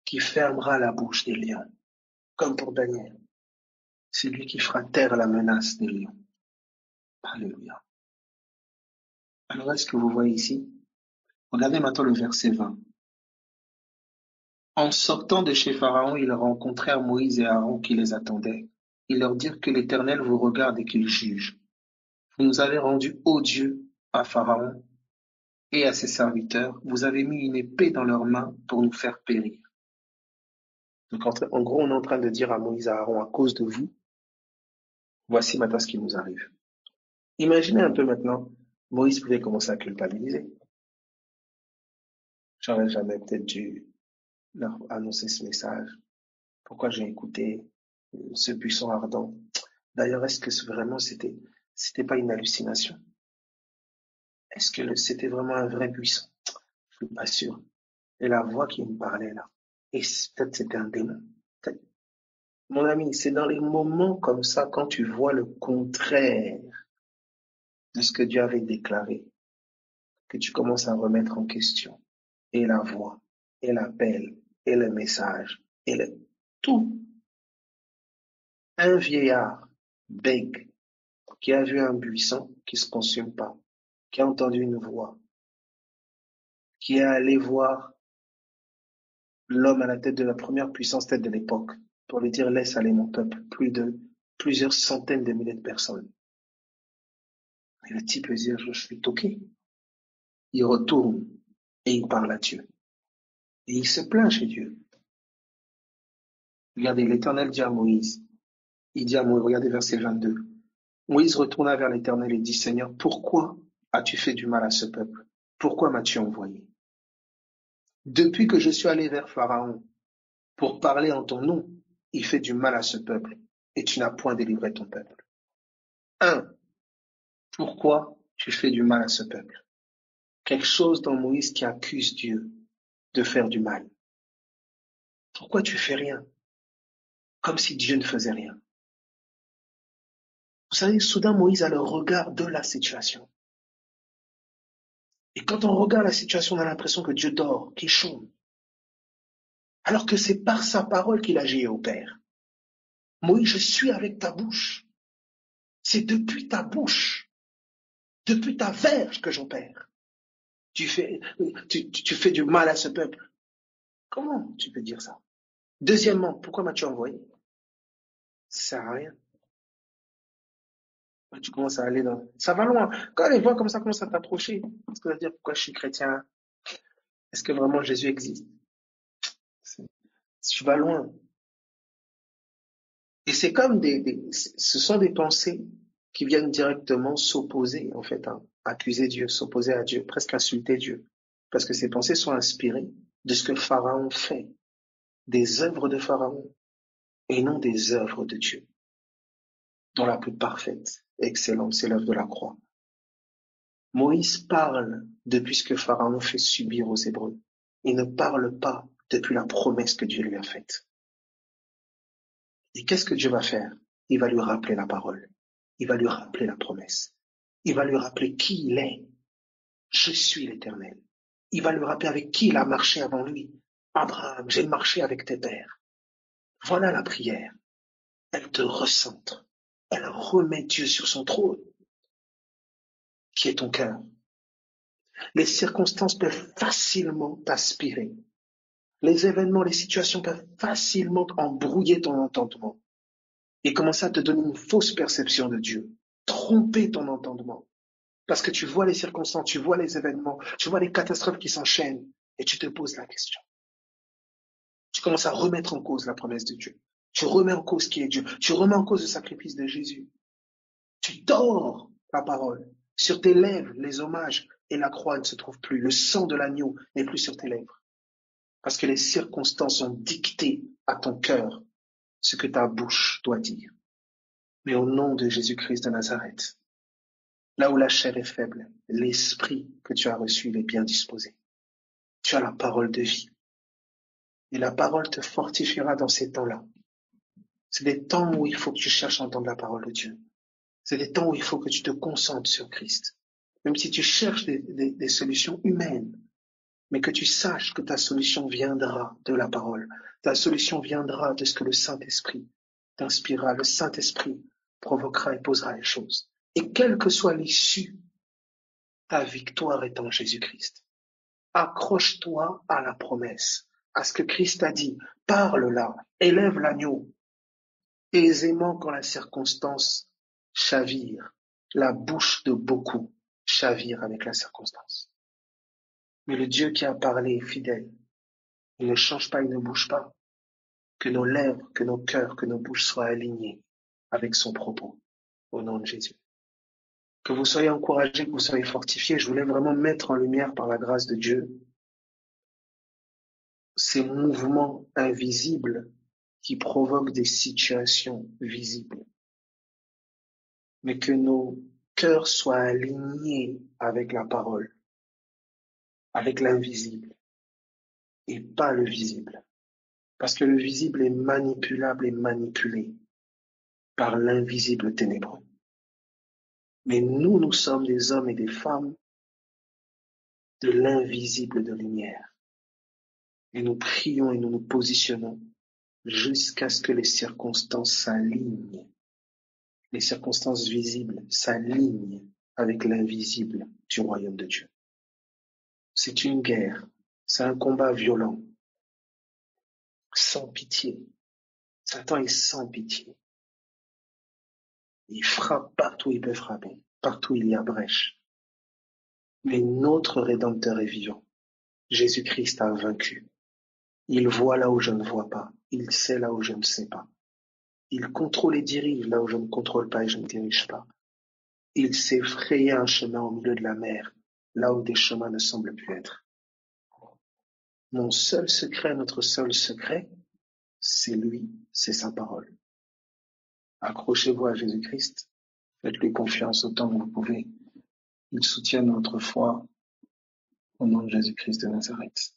qui fermera la bouche des lions. Comme pour Daniel. C'est lui qui fera taire la menace des lions. Alléluia. Alors, est-ce que vous voyez ici? Regardez maintenant le verset 20. En sortant de chez Pharaon, ils rencontrèrent Moïse et Aaron qui les attendaient. Ils leur dirent que l'Éternel vous regarde et qu'il juge. Vous nous avez rendus odieux à Pharaon et à ses serviteurs. Vous avez mis une épée dans leurs mains pour nous faire périr. Donc, en gros, on est en train de dire à Moïse et à Aaron, à cause de vous, voici maintenant ce qui nous arrive. Imaginez un peu maintenant, Moïse pouvait commencer à culpabiliser. J'aurais jamais peut-être dû leur annoncer ce message. Pourquoi j'ai écouté ce buisson ardent? D'ailleurs, est-ce que vraiment c'était pas une hallucination? Est-ce que c'était vraiment un vrai buisson? Je suis pas sûr. Et la voix qui me parlait là, et peut-être c'était un démon. Mon ami, c'est dans les moments comme ça, quand tu vois le contraire de ce que Dieu avait déclaré, que tu commences à remettre en question. Et la voix, et l'appel, et le message, et tout. Un vieillard bègue qui a vu un buisson qui se consume pas, qui a entendu une voix, qui est allé voir l'homme à la tête de la première puissance tête de l'époque pour lui dire laisse aller mon peuple, plusieurs centaines de milliers de personnes. Et le type lui dit je suis toqué. Il retourne et il parle à Dieu. Et il se plaint chez Dieu. Regardez, l'Éternel dit à Moïse, il dit à Moïse, regardez verset 22. Moïse retourna vers l'Éternel et dit, Seigneur, pourquoi as-tu fait du mal à ce peuple? Pourquoi m'as-tu envoyé? Depuis que je suis allé vers Pharaon pour parler en ton nom, il fait du mal à ce peuple et tu n'as point délivré ton peuple. 1. Pourquoi tu fais du mal à ce peuple? Quelque chose dans Moïse qui accuse Dieu de faire du mal. Pourquoi tu fais rien? Comme si Dieu ne faisait rien. Vous savez, soudain Moïse a le regard de la situation. Et quand on regarde la situation, on a l'impression que Dieu dort, qu'il chôme. Alors que c'est par sa parole qu'il agit et opère. Moïse, je suis avec ta bouche. C'est depuis ta bouche, depuis ta verge que j'opère. Tu fais du mal à ce peuple. Comment tu peux dire ça? Deuxièmement, pourquoi m'as-tu envoyé? Ça sert à rien. Tu commences à aller dans... Ça va loin. Quand les voix comme ça commencent à t'approcher, est-ce que ça veut dire pourquoi je suis chrétien? Est-ce que vraiment Jésus existe? Tu vas loin. Et c'est comme ce sont des pensées qui viennent directement s'opposer, en fait, hein, accuser Dieu, s'opposer à Dieu, presque insulter Dieu. Parce que ces pensées sont inspirées de ce que Pharaon fait, des œuvres de Pharaon, et non des œuvres de Dieu, dont la plus parfaite et excellente, c'est l'œuvre de la croix. Moïse parle depuis ce que Pharaon fait subir aux Hébreux. Il ne parle pas depuis la promesse que Dieu lui a faite. Et qu'est-ce que Dieu va faire? Il va lui rappeler la parole. Il va lui rappeler la promesse. Il va lui rappeler qui il est. Je suis l'Éternel. Il va lui rappeler avec qui il a marché avant lui. Abraham, j'ai marché avec tes pères. Voilà la prière. Elle te recentre. Elle remet Dieu sur son trône, qui est ton cœur. Les circonstances peuvent facilement t'aspirer. Les événements, les situations peuvent facilement embrouiller ton entendement et commencer à te donner une fausse perception de Dieu, tromper ton entendement. Parce que tu vois les circonstances, tu vois les événements, tu vois les catastrophes qui s'enchaînent et tu te poses la question. Tu commences à remettre en cause la promesse de Dieu. Tu remets en cause qui est Dieu. Tu remets en cause le sacrifice de Jésus. Tu dors la parole. Sur tes lèvres, les hommages et la croix ne se trouvent plus. Le sang de l'agneau n'est plus sur tes lèvres. Parce que les circonstances ont dicté à ton cœur ce que ta bouche doit dire. Mais au nom de Jésus-Christ de Nazareth, là où la chair est faible, l'esprit que tu as reçu, il est bien disposé. Tu as la parole de vie. Et la parole te fortifiera dans ces temps-là. C'est des temps où il faut que tu cherches à entendre la parole de Dieu. C'est des temps où il faut que tu te concentres sur Christ. Même si tu cherches des solutions humaines, mais que tu saches que ta solution viendra de la parole. Ta solution viendra de ce que le Saint-Esprit t'inspirera. Le Saint-Esprit provoquera et posera les choses. Et quelle que soit l'issue, ta victoire est en Jésus-Christ. Accroche-toi à la promesse, à ce que Christ a dit. Parle-la, élève l'agneau. Aisément quand la circonstance chavire, la bouche de beaucoup chavire avec la circonstance. Mais le Dieu qui a parlé est fidèle. Il ne change pas, il ne bouge pas. Que nos lèvres, que nos cœurs, que nos bouches soient alignés avec son propos. Au nom de Jésus. Que vous soyez encouragés, que vous soyez fortifiés. Je voulais vraiment mettre en lumière par la grâce de Dieu ces mouvements invisibles qui provoquent des situations visibles. Mais que nos cœurs soient alignés avec la parole, avec l'invisible et pas le visible. Parce que le visible est manipulable et manipulé par l'invisible ténébreux. Mais nous sommes des hommes et des femmes de l'invisible de lumière. Et nous prions et nous nous positionnons jusqu'à ce que les circonstances s'alignent. Les circonstances visibles s'alignent avec l'invisible du royaume de Dieu. C'est une guerre, c'est un combat violent, sans pitié. Satan est sans pitié. Il frappe partout où il peut frapper, partout où il y a brèche. Mais notre Rédempteur est vivant. Jésus-Christ a vaincu. Il voit là où je ne vois pas. Il sait là où je ne sais pas. Il contrôle et dirige là où je ne contrôle pas et je ne dirige pas. Il s'est frayé un chemin au milieu de la mer, là où des chemins ne semblent plus être. Mon seul secret, notre seul secret, c'est lui, c'est sa parole. Accrochez-vous à Jésus-Christ, faites-lui confiance autant que vous pouvez. Il soutient notre foi au nom de Jésus-Christ de Nazareth.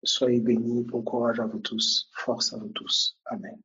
Soyez bénis, bon courage à vous tous, force à vous tous. Amen.